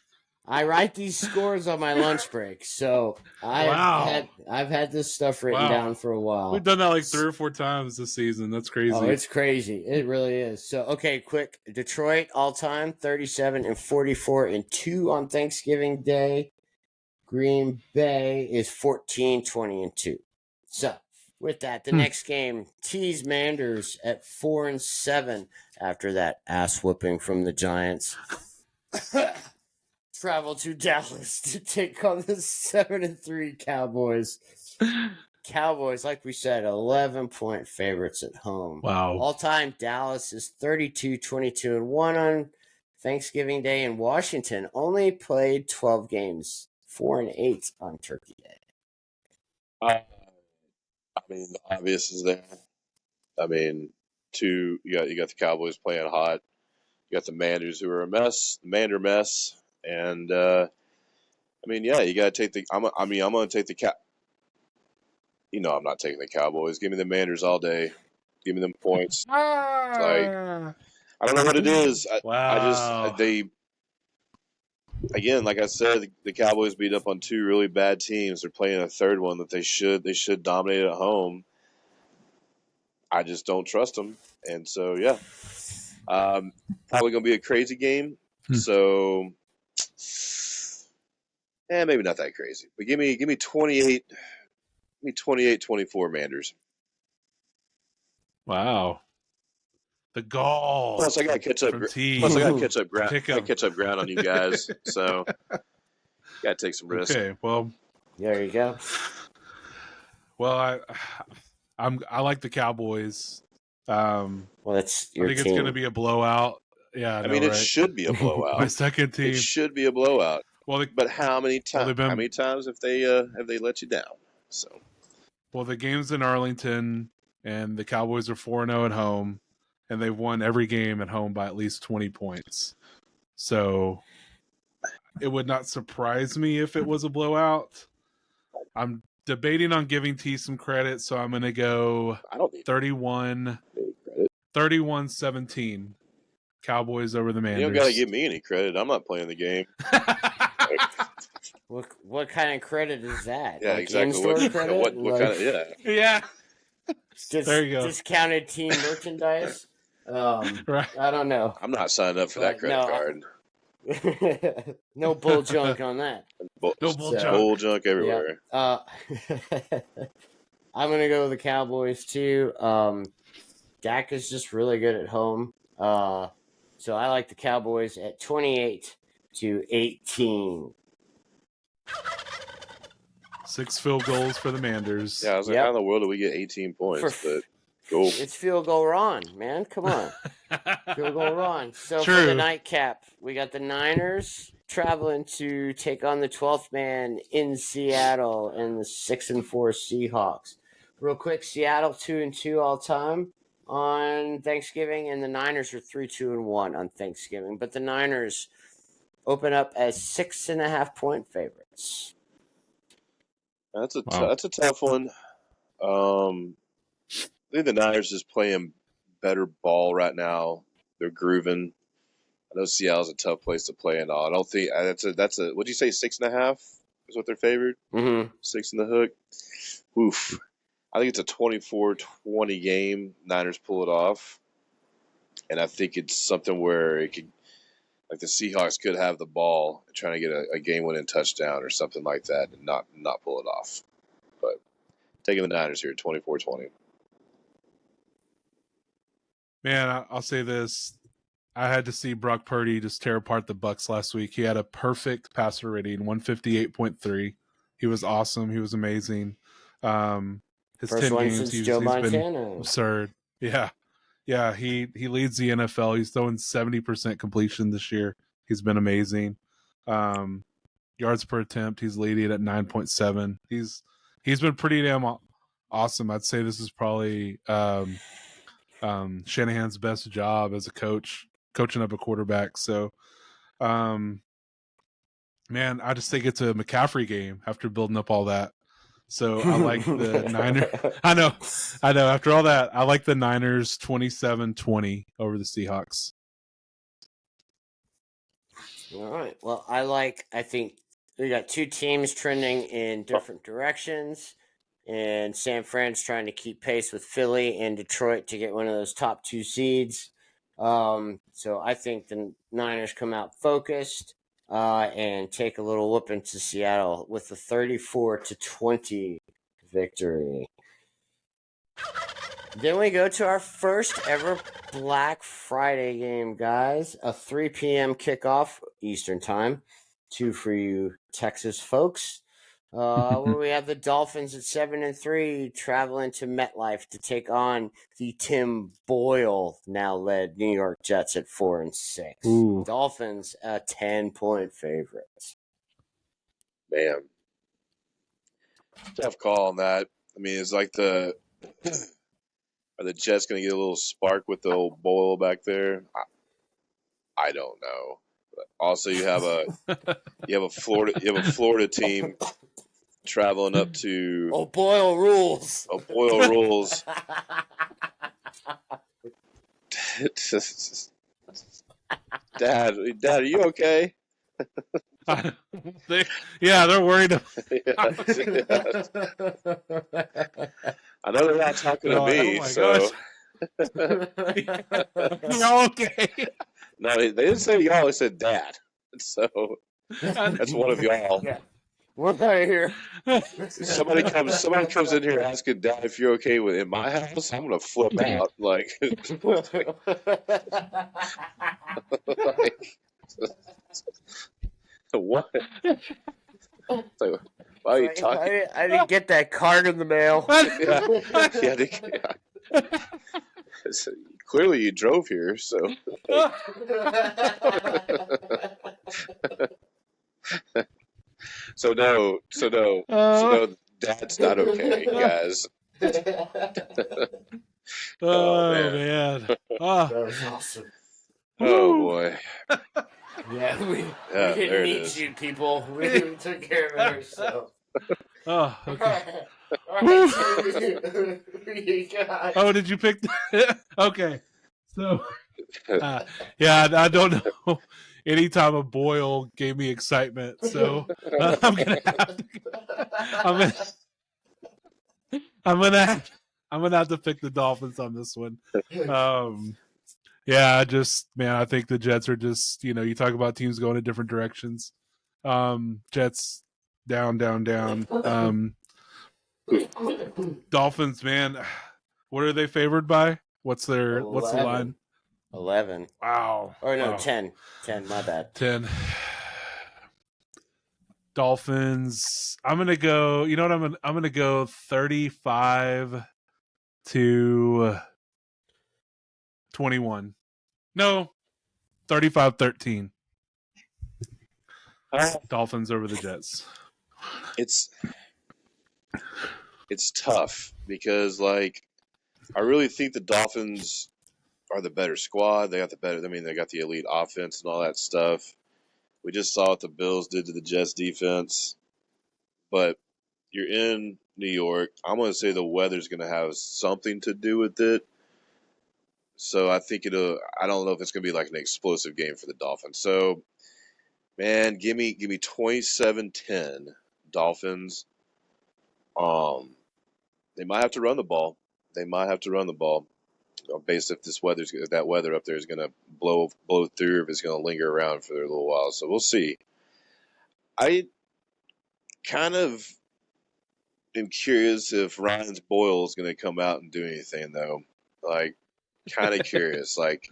I write these scores on my lunch break, so I've had this stuff written down for a while. We've done that like 3 or 4 times this season. That's crazy. Oh, it's crazy. It really is. So, okay, quick. Detroit all-time 37-44-2 on Thanksgiving Day. Green Bay is 14-20-2. So, with that, the next game, Tees Manders at 4-7 after that ass whooping from the Giants. Travel to Dallas to take on the 7-3 Cowboys. Cowboys, like we said, 11-point favorites at home. Wow. All-time Dallas is 32-22-1 on Thanksgiving Day, and Washington only played 12 games, 4-8 on Turkey Day. I mean, the obvious is there. I mean, you got the Cowboys playing hot. You got the Manders who are a mess, the Mander mess, and I mean, yeah, you got to take the. I'm going to take the I'm not taking the Cowboys. Give me the Manders all day. Give me them points. Like, I don't know what it is. Again, like I said, the Cowboys beat up on 2 really bad teams. They're playing a third one that they should dominate at home. I just don't trust them, and so yeah, probably gonna be a crazy game. So, maybe not that crazy, but give me 28. Give me 28-24 Manders. Wow. The gall. Plus, I got to catch up. Ground. I got to catch up ground on you guys. So, got to take some risks. Okay. Well, there you go. Well, I like the Cowboys. Well, that's your I think it's going to be a blowout. Yeah, I mean, it should be a blowout. My second team. It should be a blowout. Well, but how many times? How many times have they let you down? So, well, the game's in Arlington, and the Cowboys are 4-0 at home, and they've won every game at home by at least 20 points. So, it would not surprise me if it was a blowout. I'm debating on giving T some credit, so I'm going to go 31-17. Cowboys over the Manders. You don't got to give me any credit. I'm not playing the game. What kind of credit is that? Yeah, exactly. What kind of, yeah. There you go. Discounted team merchandise. Right. I don't know. I'm not signed up for that credit card. No bull junk on that. Bull junk everywhere. Yeah. I'm gonna go with the Cowboys too. Dak is just really good at home. So I like the Cowboys at 28-18. 6 field goals for the Manders. Yeah, I was like, how in the world do we get 18 points? But go. It's field goal Ron, man. Come on. Field goal Ron. So True. For the nightcap, we got the Niners traveling to take on the 12th man in Seattle and the 6-4 Seahawks. Real quick, Seattle 2-2 all time on Thanksgiving, and the Niners are 3-2-1 on Thanksgiving. But the Niners open up as 6.5-point favorites. That's a tough one. I think the Niners is playing better ball right now. They're grooving. I know Seattle's a tough place to play and all. I don't think that's a. What'd you say? 6.5 is what they're favored. 6 in the hook. Oof. I think it's a 24-20 game. Niners pull it off, and I think it's something where it could, like the Seahawks could have the ball and trying to get a game-winning touchdown or something like that, and not pull it off. But taking the Niners here, 24-20. Man, I'll say this. I had to see Brock Purdy just tear apart the Bucs last week. He had a perfect passer rating, 158.3. He was awesome. He was amazing. His First 10 one games, since he's Joe been Montana. absurd. Yeah. Yeah, he leads the NFL. He's throwing 70% completion this year. He's been amazing. Yards per attempt, he's leading at 9.7. He's been pretty damn awesome. I'd say this is probably Shanahan's best job as a coach, coaching up a quarterback. So, man, I just think it's a McCaffrey game after building up all that. So I like the Niners. I know. After all that, I like the Niners 27-20 over the Seahawks. All right. Well, I think we got two teams trending in different directions, and San Fran's trying to keep pace with Philly and Detroit to get one of those top two seeds. So I think the Niners come out focused and take a little whooping to Seattle with a 34-20 victory. Then we go to our first ever Black Friday game, guys. A 3 p.m. kickoff Eastern Time. 2 for you Texas folks. Where we have the Dolphins at 7-3 traveling to MetLife to take on the Tim Boyle now led New York Jets at 4-6. Ooh. Dolphins 10-point favorites. Man, tough call on that. I mean, it's like are the Jets going to get a little spark with the old Boyle back there? I don't know. But also, you have a Florida team traveling up to Boyle rules. Boyle rules. Dad, are you okay? They're worried. I know they're not talking to me, so. You're okay. No, they didn't say y'all. They said Dad. So that's one of y'all. Yeah. We're out of here. Somebody comes in here asking Dad if you're okay with in my house. I'm gonna flip out like what? Like, why are you talking? I didn't get that card in the mail. Clearly, you drove here, so. So no, Dad's not okay, guys. Oh man. That was awesome. Oh boy. Yeah, we didn't need you, people. We took care of it ourselves. Oh, okay. Oh, did you pick? Okay, so I don't know. Anytime a Boyle gave me excitement, so I'm gonna have to pick the Dolphins on this one. I think the Jets are just, you talk about teams going in different directions. Jets down. Dolphins, man, what are they favored by? What's the line? 11. Wow. Or no, wow. 10. 10, my bad. 10. Dolphins. I'm gonna go. You know what? I'm gonna go 35-21. No, 35-13. Dolphins over the Jets. It's tough because, like, I really think the Dolphins are the better squad. They got they got the elite offense and all that stuff. We just saw what the Bills did to the Jets defense. But you're in New York. I'm going to say the weather's going to have something to do with it. So I think I don't know if it's going to be like an explosive game for the Dolphins. So, man, give me 27-10 Dolphins. They might have to run the ball. Based if that weather up there is going to blow through, if it's going to linger around for a little while. So we'll see. I kind of am curious if Ryan's Boyle is going to come out and do anything, though. Like, kind of curious. Like,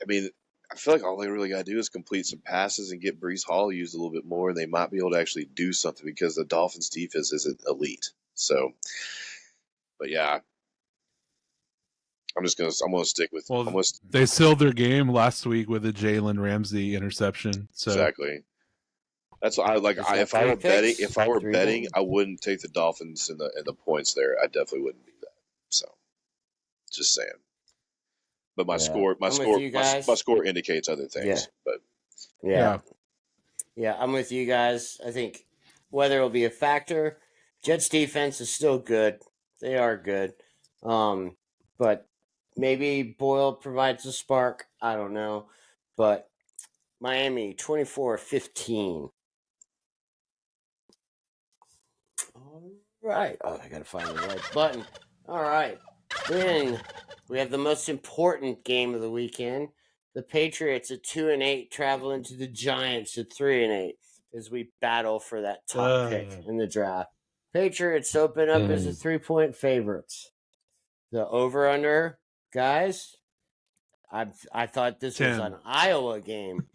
I mean, I feel like all they really got to do is complete some passes and get Breece Hall used a little bit more, and they might be able to actually do something because the Dolphins' defense isn't elite. So, but yeah, I'm gonna stick with. Well, they sealed their game last week with a Jalen Ramsey interception. So. Exactly. That's what I like. If I were betting, I wouldn't take the Dolphins in the points there. I definitely wouldn't do that. So, just saying. But my score indicates other things. Yeah. But yeah, I'm with you guys. I think weather will be a factor. Jets defense is still good. They are good. But maybe Boyle provides a spark. I don't know. But Miami 24-15. All right. Oh, I got to find the right button. All right. Then we have the most important game of the weekend. The Patriots at 2-8 traveling to the Giants at 3-8 as we battle for that top pick in the draft. Patriots open up as a 3-point favorites. The over-under, guys, I thought this 10. was an Iowa game.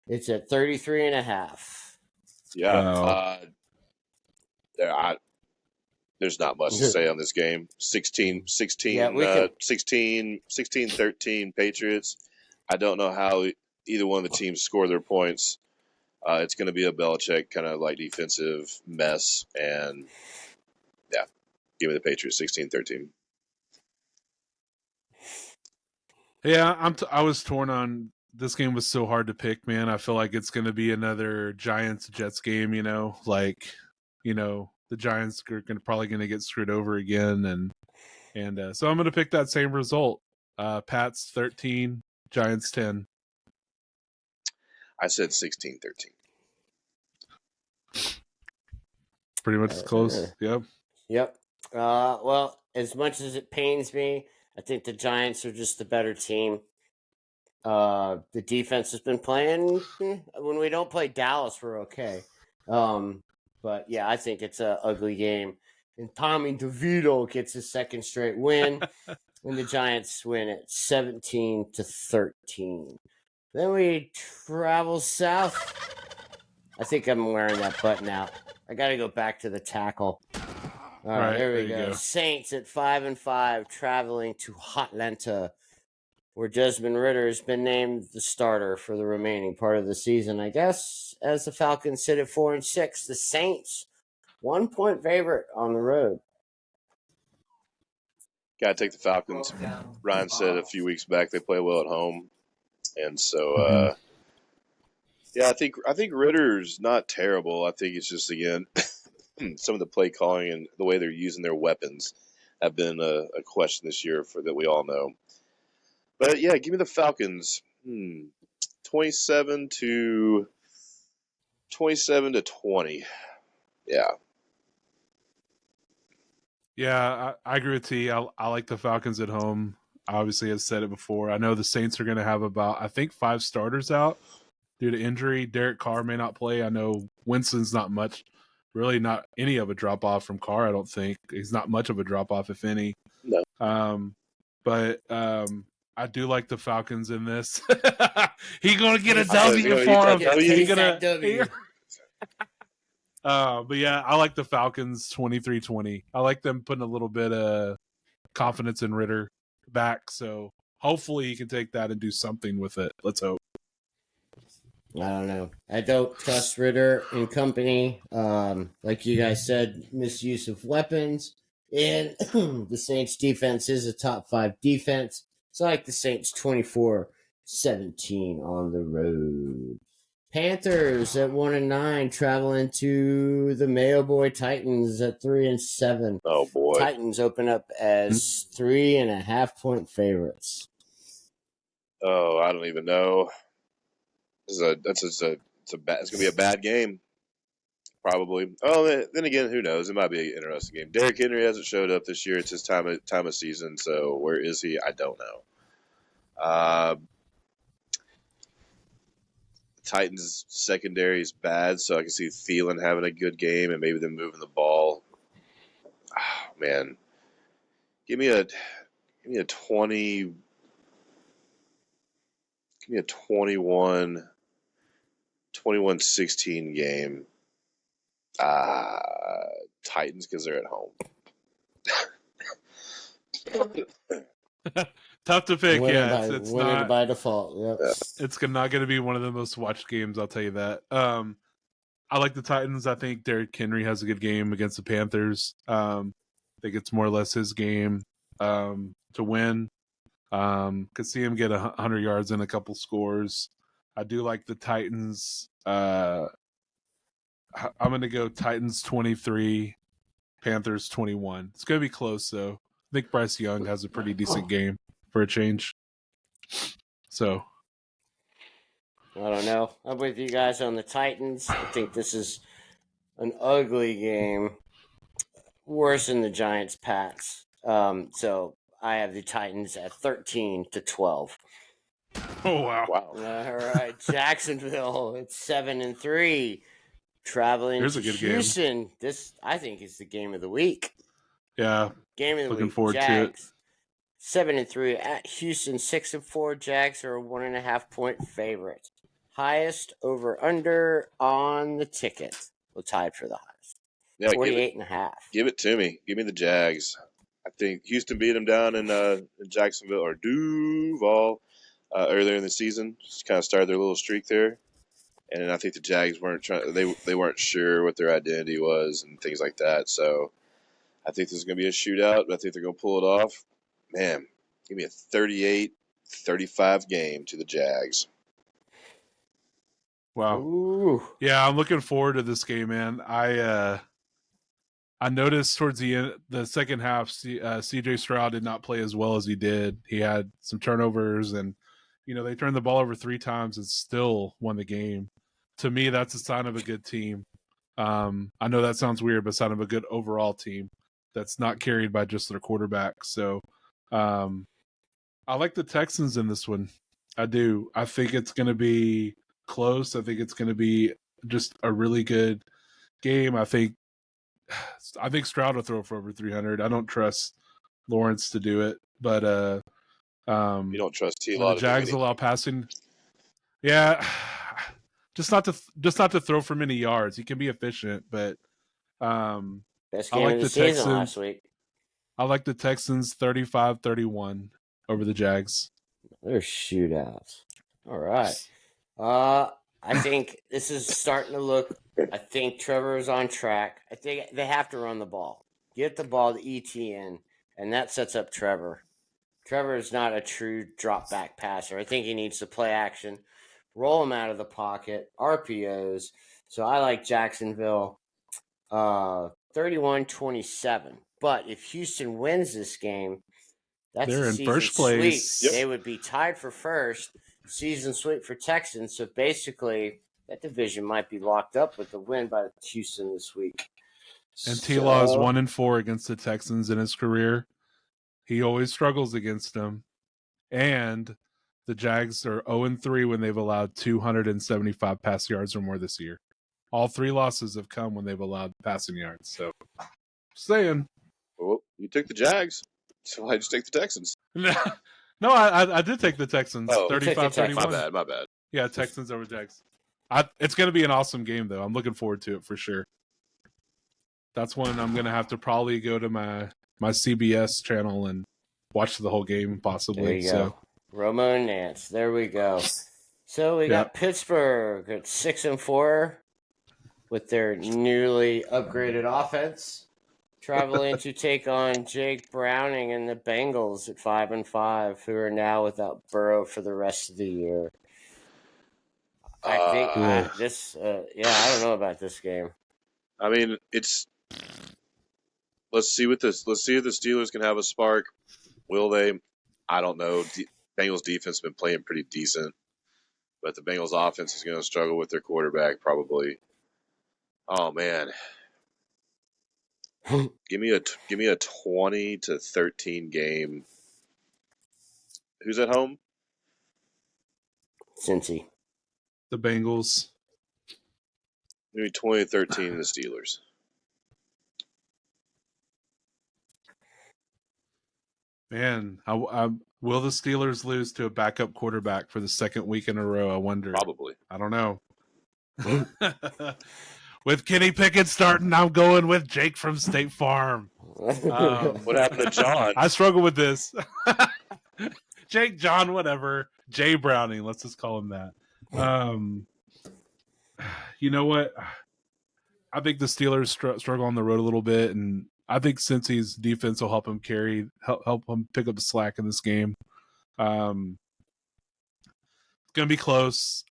It's at 33.5. Yeah. There's not much to say on this game. 16-13 Patriots. I don't know how either one of the teams score their points. It's going to be a Belichick kind of like defensive mess. And, yeah, give me the Patriots 16-13. Yeah, I was torn on this game. Was so hard to pick, man. I feel like it's going to be another Giants-Jets game, the Giants are probably going to get screwed over again, and so I'm going to pick that same result. Pats 13, Giants 10. I said 16-13. Pretty much close. Yep. Well, as much as it pains me, I think the Giants are just the better team. The defense has been playing. When we don't play Dallas, we're okay. But yeah, I think it's an ugly game. And Tommy DeVito gets his second straight win, and the Giants win at 17-13. Then we travel south. I think I'm wearing that button out. I got to go back to the tackle. All right, there we go. Saints at 5-5, traveling to Atlanta, where Desmond Ridder has been named the starter for the remaining part of the season, I guess, as the Falcons sit at 4-6. The Saints, 1-point favorite on the road. Got to take the Falcons. Ryan said a few weeks back they play well at home. And so, yeah, I think Ritter's not terrible. I think it's just, again, some of the play calling and the way they're using their weapons have been a question this year that we all know. But yeah, give me the Falcons. 27-20. Yeah. Yeah, I agree with T. I like the Falcons at home. I obviously have said it before. I know the Saints are going to have about, I think, 5 starters out due to injury. Derek Carr may not play. I know Winston's not much, really not any of a drop-off from Carr, I don't think. He's not much of a drop-off, if any. No. But I do like the Falcons in this. He's going to get a W for him. He's going to... But yeah, I like the Falcons 23-20. I like them putting a little bit of confidence in Ridder back, so hopefully he can take that and do something with it. Let's hope. I don't know. I don't trust Ridder and company. Like you guys said, misuse of weapons. And the Saints defense is a top 5 defense. So I like the Saints 24-17 on the road. Panthers at 1-9, traveling to the Mayo Boy Titans at 3-7. Oh boy! Titans open up as 3.5-point favorites. Oh, I don't even know. It's gonna be a bad game, probably. Oh, then again, who knows? It might be an interesting game. Derrick Henry hasn't showed up this year. It's his time of season. So where is he? I don't know. Titans secondary is bad, so I can see Thielen having a good game and maybe them moving the ball. Oh, man, give me a 20. Give me a 21-16 game. Titans because they're at home. Tough to pick, it's not by default. Yep. It's not going to be one of the most watched games, I'll tell you that. I like the Titans. I think Derrick Henry has a good game against the Panthers. I think it's more or less his game to win. Could see him get 100 yards and a couple scores. I do like the Titans. I'm going to go Titans 23, Panthers 21. It's going to be close, though. I think Bryce Young has a pretty decent game for a change. So, I don't know. I'm with you guys on the Titans. I think this is an ugly game. Worse than the Giants-Pats. So I have the Titans at 13-12. Oh, wow. All right. Jacksonville, it's 7-3. Traveling to Houston. Game. This, I think, is the game of the week. Yeah. Game of the looking week. Forward Jags, to it. 7-3 at Houston. 6-4. Jags are a 1.5-point favorite. Highest over under on the ticket. We're tied for the highest. Yeah, 48.5. Give it to me. Give me the Jags. I think Houston beat them down in Jacksonville or Duval earlier in the season. Just kind of started their little streak there. And I think the Jags weren't they weren't sure what their identity was and things like that. So I think this is going to be a shootout, but I think they're going to pull it off. Man, give me a 38-35 game to the Jags. Wow. Ooh. Yeah, I'm looking forward to this game, man. I noticed towards the end, the second half, CJ Stroud did not play as well as he did. He had some turnovers, and they turned the ball over 3 times and still won the game. To me, that's a sign of a good team. I know that sounds weird, but a sign of a good overall team that's not carried by just their quarterback. So I like the Texans in this one. I do. I think it's going to be close. I think it's going to be just a really good game. I think Stroud will throw for over 300. I don't trust Lawrence to do it, but you don't trust T-Law. The Jags allow passing. Yeah, just not to throw for many yards. He can be efficient, but best game of the season last week. I like the Texans 35-31 over the Jags. They're shootouts. All right. I think this is starting to look. I think Trevor is on track. I think they have to run the ball. Get the ball to ETN, and that sets up Trevor. Trevor is not a true drop back passer. I think he needs to play action, roll him out of the pocket, RPOs. So I like Jacksonville 31-27. But if Houston wins this game, they're in first place. Yep. They would be tied for first. Season sweep for Texans. So basically, that division might be locked up with the win by Houston this week. And T-Law is 1-4 against the Texans in his career. He always struggles against them. And the Jags are 0-3 when they've allowed 275 pass yards or more this year. All 3 losses have come when they've allowed passing yards. So, saying. Well, you took the Jags. So why'd you take the Texans? No, I did take the Texans. 35-31. My bad. Yeah, Texans over Jags. It's going to be an awesome game, though. I'm looking forward to it for sure. That's when I'm going to have to probably go to my CBS channel and watch the whole game, possibly. There you go. Romo and Nance. There we go. So we got Pittsburgh at 6-4 with their newly upgraded offense. Traveling to take on Jake Browning and the Bengals at 5-5, who are now without Burrow for the rest of the year. I think I don't know about this game. I mean, let's see if the Steelers can have a spark. Will they? I don't know. Bengals defense has been playing pretty decent, but the Bengals offense is going to struggle with their quarterback probably. Oh man. Give me a 20-13 game. Who's at home? Cincy. The Bengals. Maybe 20-13 the Steelers. Man, will the Steelers lose to a backup quarterback for the second week in a row? I wonder. Probably. I don't know. With Kenny Pickett starting, I'm going with Jake from State Farm. What happened to John? I struggle with this. Jake, John, whatever. Jay Browning, let's just call him that. You know what? I think the Steelers struggle on the road a little bit, and I think Cincy's defense will help him help him pick up the slack in this game. It's going to be close.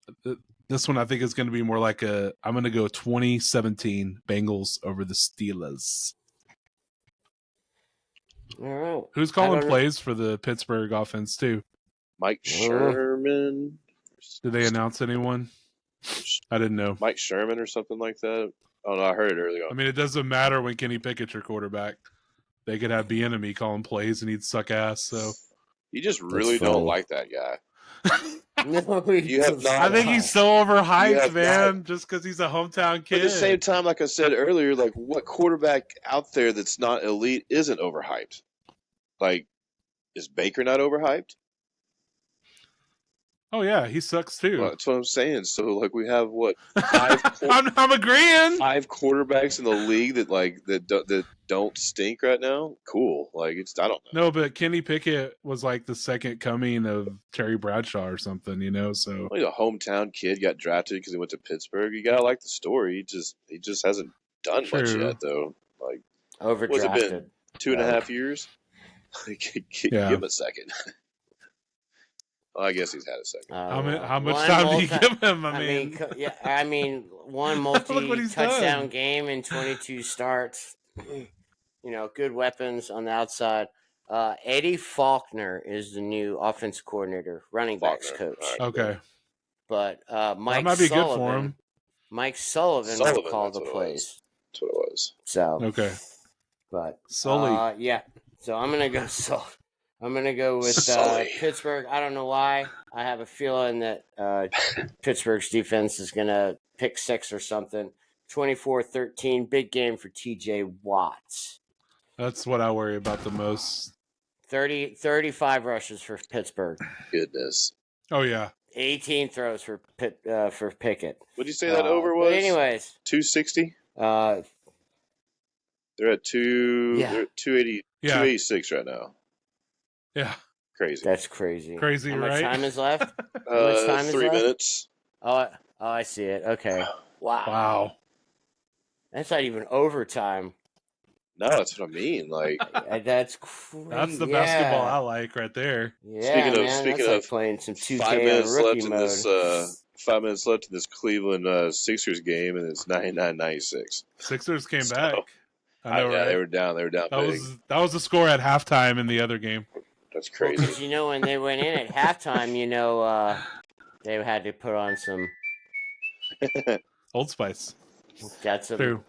This one I think is going to be more like I'm going to go 20-17 Bengals over the Steelers. All right. Who's calling plays for the Pittsburgh offense too? Mike Sherman. Did they announce anyone? I didn't know. Mike Sherman or something like that. Oh no, I heard it earlier. I mean, it doesn't matter when Kenny Pickett's your quarterback. They could have Bieniemy calling plays and he'd suck ass. So you just really don't like that guy. No, you have not. I think he's so overhyped, man. Just because he's a hometown kid. But at the same time, like I said earlier, like what quarterback out there that's not elite isn't overhyped? Like, is Baker not overhyped? Oh yeah, he sucks too. Well, that's what I'm saying. So like we have what 5? I'm agreeing. 5 quarterbacks in the league that don't stink right now. Cool. Like I don't know. No, but Kenny Pickett was like the second coming of Terry Bradshaw or something, you know. So he's a hometown kid, got drafted because he went to Pittsburgh. You gotta like the story. He just hasn't done much yet though. Like overdrafted. What's it been? 2.5 years? Give him a second. Well, I guess he's had a second. How much time do you give him? I mean, one multi-touchdown game in 22 starts. You know, good weapons on the outside. Eddie Faulkner is the new offensive coordinator, running backs coach. Okay. But Mike might be Sullivan, good for him. Mike Sullivan will call the plays. That's what it was. So okay. But Sully. yeah. So I'm gonna go I'm going to go with Pittsburgh. I don't know why. I have a feeling that Pittsburgh's defense is going to pick 6 or something. 24-13, big game for TJ Watts. That's what I worry about the most. 35 rushes for Pittsburgh. Goodness. Oh, yeah. 18 throws for Pickett. What did you say that over was? But anyways. 260? They're at 280, 286 right now. Yeah. Crazy. That's crazy. Crazy, How right? much time is left? How much time is 3 left? minutes. Oh, I see it. Okay. Wow. That's not even overtime. No, that's what I mean. Like that's crazy. That's the basketball I like right there. Yeah, speaking of playing some 2K 5 minutes on left rookie in mode. this 5 minutes left in this Cleveland Sixers game, and it's 99-96. Sixers came back. I know, yeah, right? They were down big. That was the score at halftime in the other game. That's crazy. Because when they went in at halftime, they had to put on some Old Spice. That's true.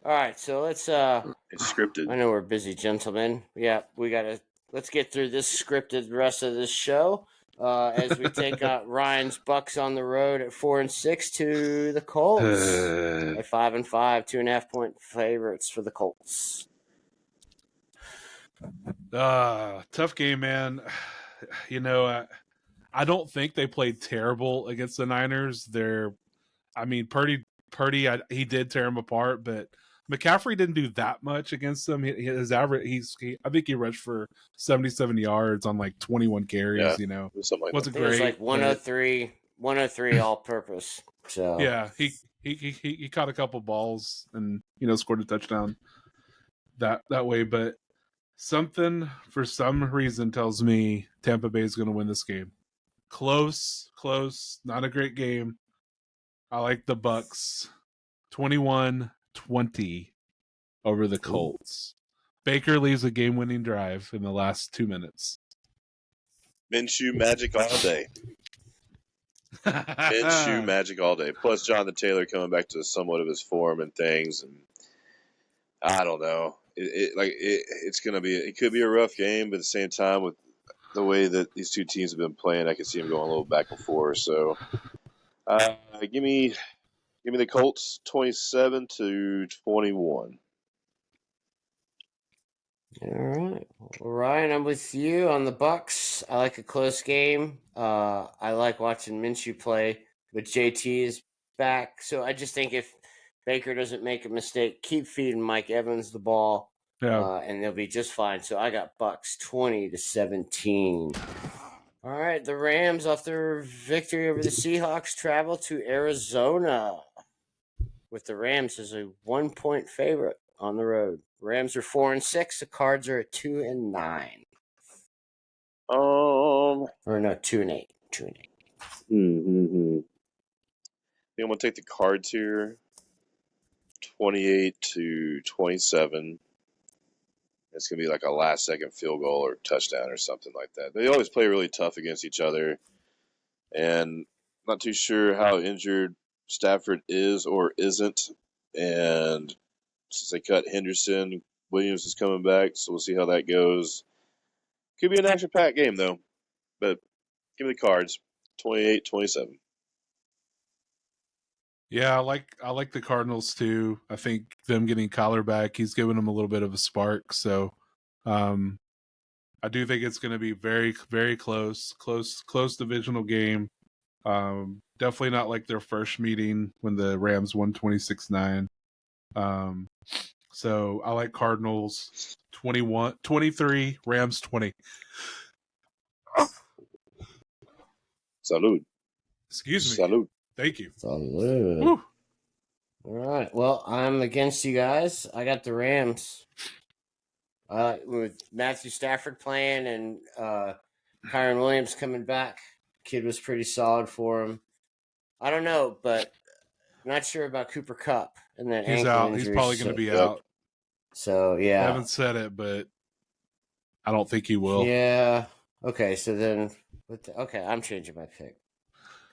All right, so let's it's scripted. I know we're busy gentlemen. Yeah, let's get through this scripted rest of this show. As we take out Ryan's Bucks on the road at 4-6 to the Colts at 5-5, 2.5 point favorites for the Colts. Tough game, man. I don't think they played terrible against the Niners. Purdy, he did tear them apart, but McCaffrey didn't do that much against them. His average, I think he rushed for 77 yards on like 21 carries. Something like wasn't that. great. It was like 103 all purpose. So yeah, he caught a couple balls and scored a touchdown that way. But something for some reason tells me Tampa Bay is going to win this game. Close, not a great game. I like the Bucks 21-20 over the Colts. Baker leaves a game-winning drive in the last 2 minutes. Minshew magic all day. Minshew magic all day. Plus Jonathan Taylor coming back to somewhat of his form and things. And I don't know. It's going to be. It could be a rough game, but at the same time, with the way that these two teams have been playing, I can see them going a little back and forth. So, give me the Colts 27-21. All right, well, Ryan, I'm with you on the Bucks. I like a close game. I like watching Minshew play, but JT is back, so I just think if Baker doesn't make a mistake, keep feeding Mike Evans the ball, and they'll be just fine. So I got Bucks 20-17. All right, the Rams, off their victory over the Seahawks, travel to Arizona with the Rams as a 1-point favorite on the road. Rams are 4-6. The Cards are at 2-9. Or no, 2-8. 2-8. Mm-hmm. I think I'm gonna take the Cards here. 28-27. It's going to be like a last-second field goal or touchdown or something like that. They always play really tough against each other, and not too sure how injured Stafford is or isn't. And since they cut Henderson, Williams is coming back, so we'll see how that goes. Could be an action-packed game, though. But give me the Cards, 28-27. Yeah, I like the Cardinals too. I think them getting Kyler back, he's giving them a little bit of a spark. So, I do think it's going to be very, very close divisional game. Definitely not like their first meeting when the Rams won 26-9. So I like Cardinals 23, Rams 20. Salud. Excuse me. Salud. Thank you. Salud. Woo. All right. Well, I'm against you guys. I got the Rams. With Matthew Stafford playing and Kyron Williams coming back. Kid was pretty solid for him. I don't know, but not sure about Cooper Kupp and that He's ankle out. injury. He's probably going to be out. So, yeah. I haven't said it, but I don't think he will. Yeah. Okay, so then... Okay, I'm changing my pick.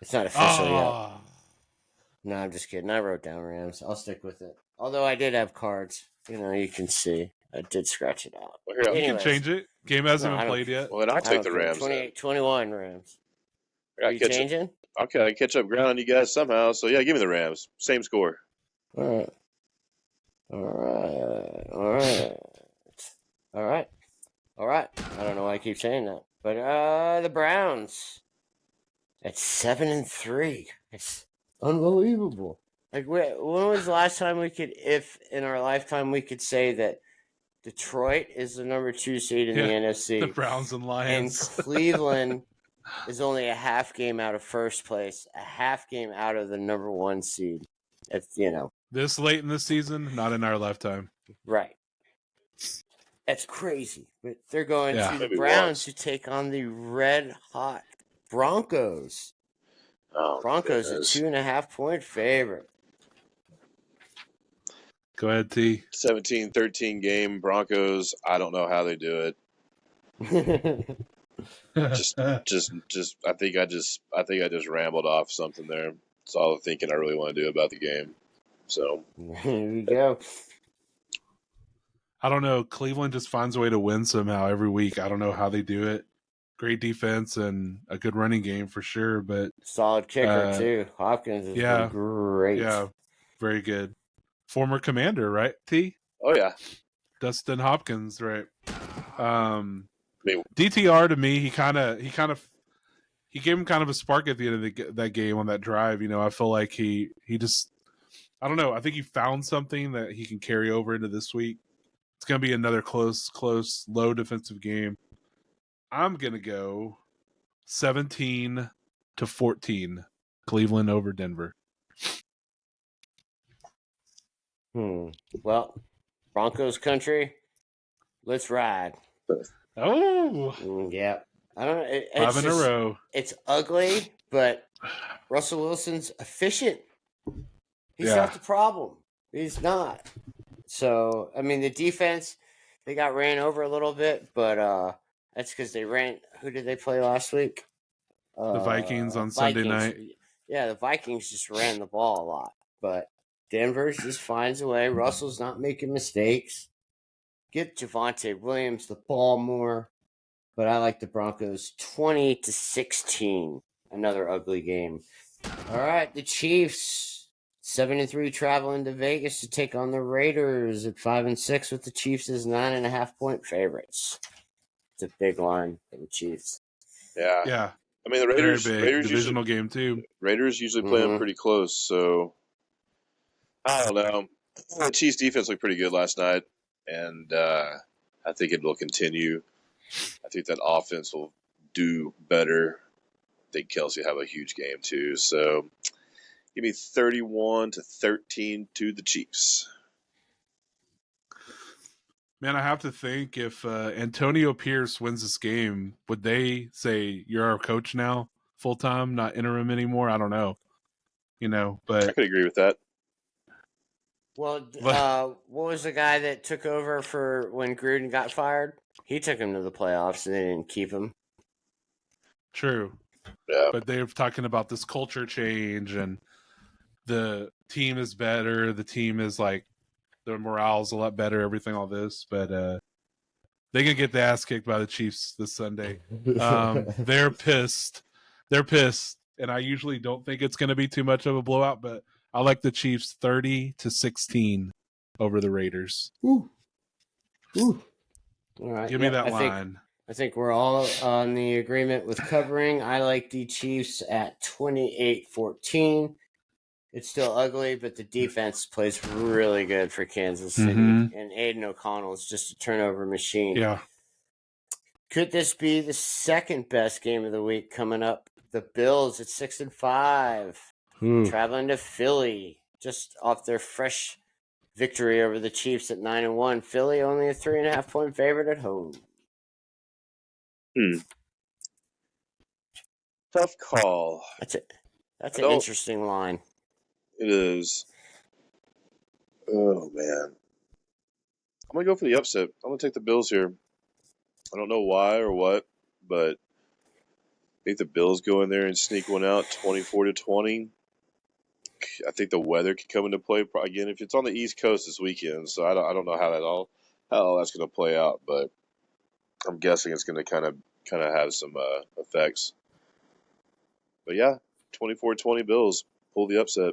It's not official yet. No, I'm just kidding. I wrote down Rams. I'll stick with it. Although I did have Cards. You can see. I did scratch it out. Well, here, you can change it. Game hasn't been played yet. Well, then I'll take the Rams. 28-21 Rams. Are you changing? Okay, I catch up ground on you guys somehow. So, yeah, give me the Rams. Same score. All right. I don't know why I keep saying that. But the Browns at 7-3. It's unbelievable. Like, when was the last time if in our lifetime we could say that Detroit is the number 2 seed in the NFC? The Browns and Lions. And Cleveland is only a half game out of first place, a half game out of the number 1 seed. It's, This late in the season, not in our lifetime. Right. That's crazy. But they're going to the Browns to take on the red-hot Broncos. Oh, Broncos goodness. a 2.5-point favorite. Go ahead, T. 17-13 game. Broncos, I don't know how they do it. I think I just rambled off something there. That's all the thinking I really want to do about the game. So there you go. I don't know. Cleveland just finds a way to win somehow every week. I don't know how they do it. Great defense and a good running game for sure, but solid kicker too. Hopkins has been great. Yeah, very good. Former Commander, right? T. Oh yeah, Dustin Hopkins, right? DTR to me, he gave him kind of a spark at the end of that game on that drive. I feel like he just, I don't know. I think he found something that he can carry over into this week. It's going to be another close, low defensive game. I'm going to go 17-14, Cleveland over Denver. Well, Broncos country, let's ride. Oh. Yeah. I don't know. Five in a row. It's ugly, but Russell Wilson's efficient. He's not the problem. He's not. So, I mean, the defense, they got ran over a little bit, but that's because they ran. Who did they play last week? The Vikings on Sunday night. Yeah, the Vikings just ran the ball a lot. But Denver just finds a way. Russell's not making mistakes. Get Javonte Williams the ball more. But I like the Broncos 20-16. Another ugly game. All right, the Chiefs. 7-3 traveling to Vegas to take on the Raiders at 5-6 with the Chiefs as 9.5-point favorites. It's a big line for the Chiefs. Yeah. I mean, the Raiders divisional game too. Raiders usually play them pretty close, so I don't know. The Chiefs defense looked pretty good last night, and I think it will continue. I think that offense will do better. I think Kelsey will have a huge game too. So give me 31-13 to the Chiefs. Man, I have to think if Antonio Pierce wins this game, would they say you're our coach now, full time, not interim anymore? I don't know. But I could agree with that. Well, what was the guy that took over for when Gruden got fired? He took him to the playoffs and they didn't keep him. True. Yeah. But they're talking about this culture change and the team is better. The team is like, their morale's a lot better, everything, all this. But they can get the ass kicked by the Chiefs this Sunday. They're pissed. They're pissed. And I usually don't think it's going to be too much of a blowout, but I like the Chiefs 30-16 over the Raiders. Ooh. All right. Give me that line. I think we're all on the agreement with covering. I like the Chiefs at 28-14. It's still ugly, but the defense plays really good for Kansas City. Mm-hmm. And Aiden O'Connell is just a turnover machine. Yeah. Could this be the second best game of the week coming up? The Bills at 6-5. Traveling to Philly. Just off their fresh victory over the Chiefs at 9-1. Philly only a 3.5-point favorite at home. Tough call. That's an interesting line. It is. Oh, man. I'm going to go for the upset. I'm going to take the Bills here. I don't know why or what, but I think the Bills go in there and sneak one out 24-20. I think the weather could come into play again if it's on the East Coast this weekend. So I don't know how all that's going to play out, but I'm guessing it's going to kind of have some effects. But yeah, 24-20 Bills pull the upset.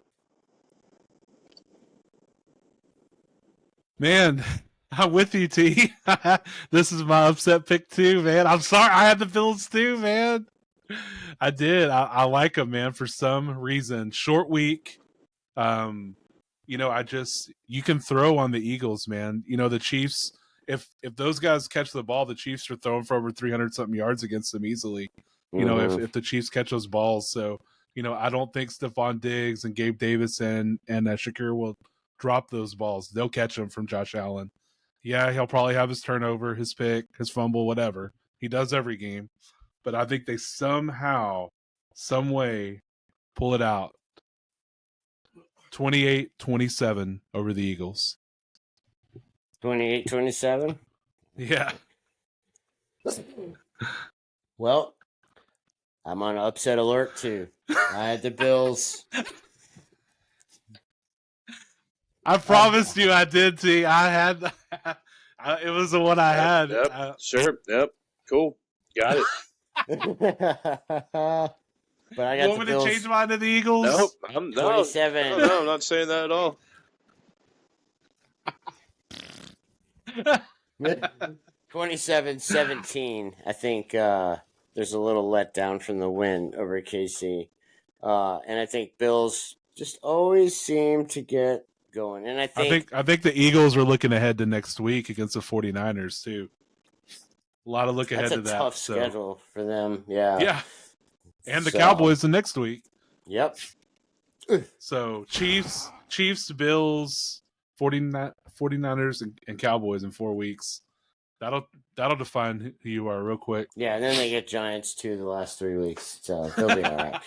Man, I'm with you, T. This is my upset pick too, man. I'm sorry, I had the Bills too, man. I did. I like them, man, for some reason. Short week. You can throw on the Eagles, man. You know, the Chiefs, if those guys catch the ball, the Chiefs are throwing for over 300-something yards against them easily. You know, if the Chiefs catch those balls. So, you know, I don't think Stephon Diggs and Gabe Davis and Shakir will drop those balls. They'll catch them from Josh Allen. Yeah, he'll probably have his turnover, his pick, his fumble, whatever. He does every game. But I think they somehow, some way, pull it out. 28-27 over the Eagles. 28-27? Yeah. Well, I'm on upset alert too. I had the Bills. I promised you I did, T. I had it was the one I had. Yep. Sure. Yep. Cool. Got it. But I got you want me to change mine to the Eagles? Nope. I'm 27. No, I'm not saying that at all. 27-17. I think there's a little letdown from the win over KC. And I think Bills just always seem to get going. And I think the Eagles are looking ahead to next week against the 49ers too. A lot of look ahead to that. That's a tough schedule for them. Yeah. Yeah. And the Cowboys the next week. Yep. So Chiefs, Bills, 49ers, and Cowboys in 4 weeks. That'll define who you are real quick. Yeah, and then they get Giants too the last 3 weeks, so they'll be all right.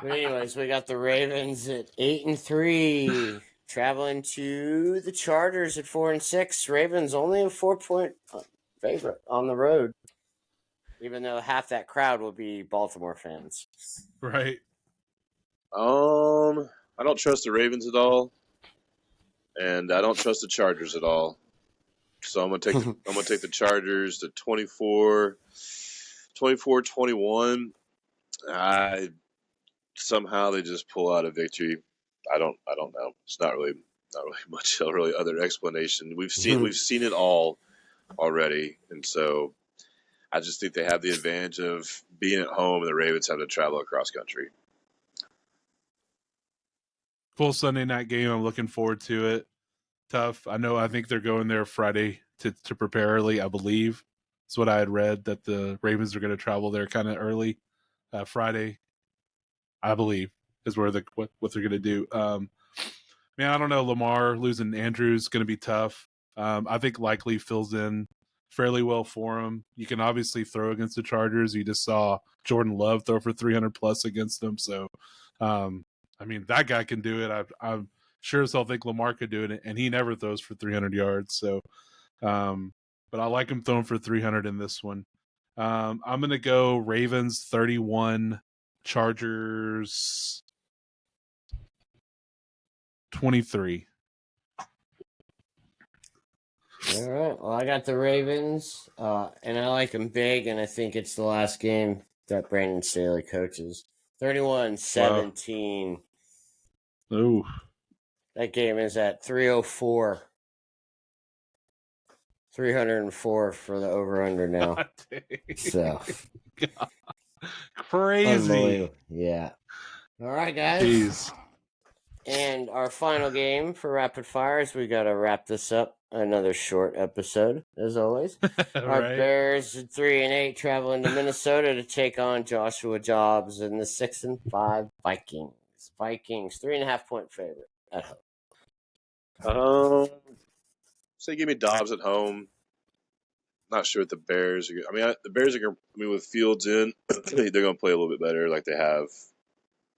But anyways, we got the Ravens at 8-3, traveling to the Chargers at 4-6. Ravens only a 4-point favorite on the road, even though half that crowd will be Baltimore fans. Right. I don't trust the Ravens at all, and I don't trust the Chargers at all. So I'm gonna take the Chargers to 24-21. Somehow they just pull out a victory. I don't know. It's not really much other explanation. We've seen it all already, and so I just think they have the advantage of being at home, and the Ravens have to travel across country. Full Sunday night game. I'm looking forward to it. Tough. I think they're going there Friday to prepare early, I believe. That's what I had read, that the Ravens are going to travel there kind of early. Friday, I believe, is where what they're going to do. Man, I don't know. Lamar losing Andrews is going to be tough. I think likely fills in fairly well for him. You can obviously throw against the Chargers. You just saw Jordan Love throw for 300 plus against them. So, I mean, that guy can do it. I'm sure as hell think Lamar could do it, and he never throws for 300 yards. So, but I like him throwing for 300 in this one. I'm going to go Ravens 31, Chargers 23. All right. Well, I got the Ravens, and I like them big, and I think it's the last game that Brandon Staley coaches. 31-17. Wow. Ooh. That game is at 304. 304 for the over-under now. So. God. Crazy. Yeah. All right, guys. Jeez. And our final game for Rapid Fires, we got to wrap this up. Another short episode, as always. Our Bears 3-8 traveling to Minnesota to take on Joshua Jobs and the 6-5 Vikings. Vikings 3.5-point favorite at home. Say give me Dobbs at home. Not sure what the Bears are. I mean, the Bears are going to. I mean, with Fields in, they're going to play a little bit better, like they have,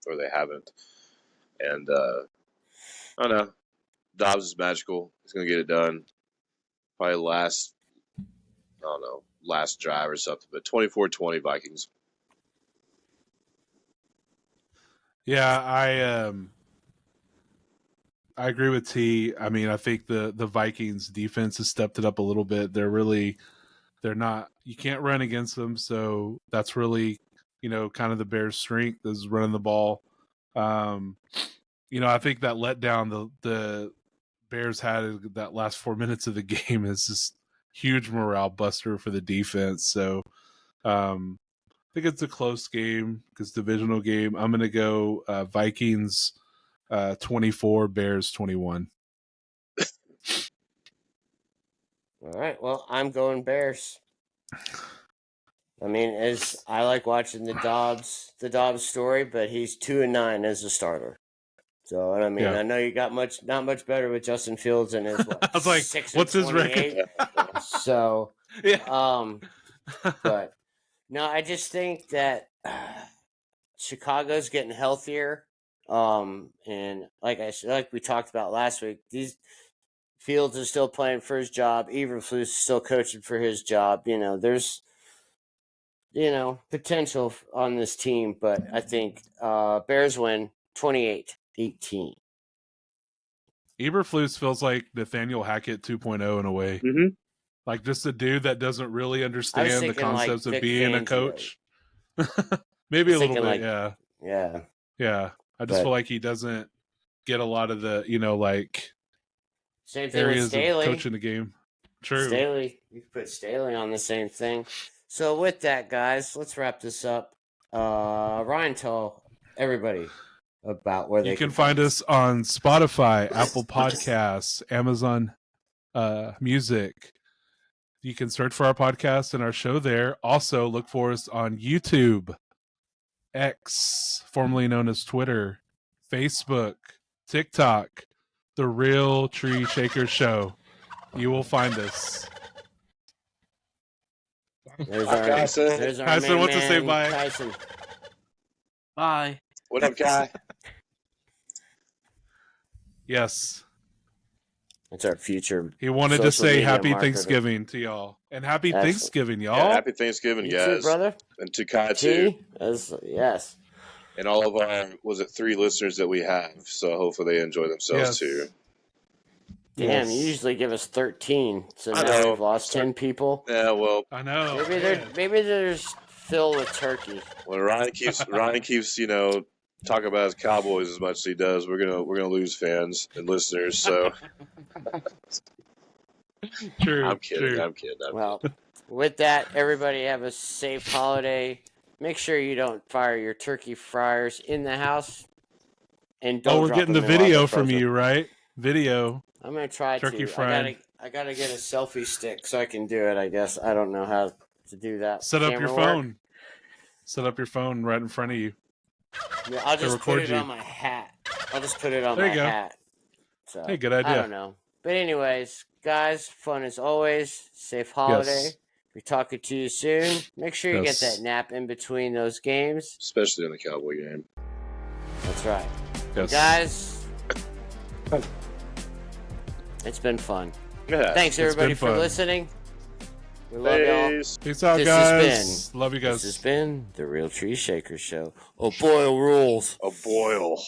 or they haven't. And I don't know. Dobbs is magical. He's going to get it done. Probably last drive or something. But 24-20 Vikings. Yeah, I agree with T. I mean, I think the Vikings defense has stepped it up a little bit. They're not. You can't run against them, so that's really kind of the Bears' strength is running the ball. I think that letdown the Bears had that last 4 minutes of the game is just huge morale buster for the defense. So I think it's a close game because divisional game. I'm going to go Vikings 24, Bears 21. All right. Well, I'm going Bears. I mean, I like watching the Dobbs story, but he's 2-9 as a starter. So I mean, I know you got not much better with Justin Fields and his I was like, what's his record? So, but no, I just think that Chicago's getting healthier. And like we talked about last week, these Fields is still playing for his job. Eberflus is still coaching for his job. There's potential on this team, but I think Bears win 28-18. Eberflus feels like Nathaniel Hackett 2.0 in a way. Mm-hmm. Like just a dude that doesn't really understand the concepts of being a coach. Maybe a little bit, yeah. Yeah. I just feel like he doesn't get a lot of the, same thing areas with Staley. of coaching the game. True. Staley, you could put Staley on the same thing. So with that, guys, let's wrap this up. Ryan, tell everybody about where they can find us on Spotify, Apple Podcasts, Amazon Music. You can search for our podcast and our show there. Also, look for us on YouTube, X, formerly known as Twitter, Facebook, TikTok, The Real Tree Shaker Show. You will find us. There's our Tyson, what's to say bye? Tyson. Bye. What up, guy? Yes. It's our future. He wanted to say happy marketer. Thanksgiving to y'all. And happy Thanksgiving, y'all. Yeah, happy Thanksgiving, you guys. too, brother. And to Kai, too. Yes. And all of our, 3 listeners that we have. So hopefully they enjoy themselves, too. Damn, you usually give us 13. So now we've lost 10 people. Yeah, well. I know. Maybe there's Phil with turkey. When Ryan keeps talk about his Cowboys as much as he does, we're gonna lose fans and listeners. So True. I'm kidding. Well, with that, everybody have a safe holiday. Make sure you don't fire your turkey fryers in the house. And don't. We're getting the video from you, right? Video. I'm gonna try turkey frying. I gotta get a selfie stick so I can do it. I guess I don't know how to do that. Set up your phone. Set up your phone right in front of you. Yeah, I'll just put it on my hat. I'll just put it on my hat. So, hey, good idea. I don't know. But anyways, guys, fun as always. Safe holiday. Yes. We're talking to you soon. Make sure you get that nap in between those games. Especially in the Cowboy game. That's right. Yes. Guys, It's been fun. Yeah. Thanks everybody for listening. We love y'all. Peace out, guys. Love you guys. This has been the Real Tree Shaker Show. Oh, boil rules. Oh, boil.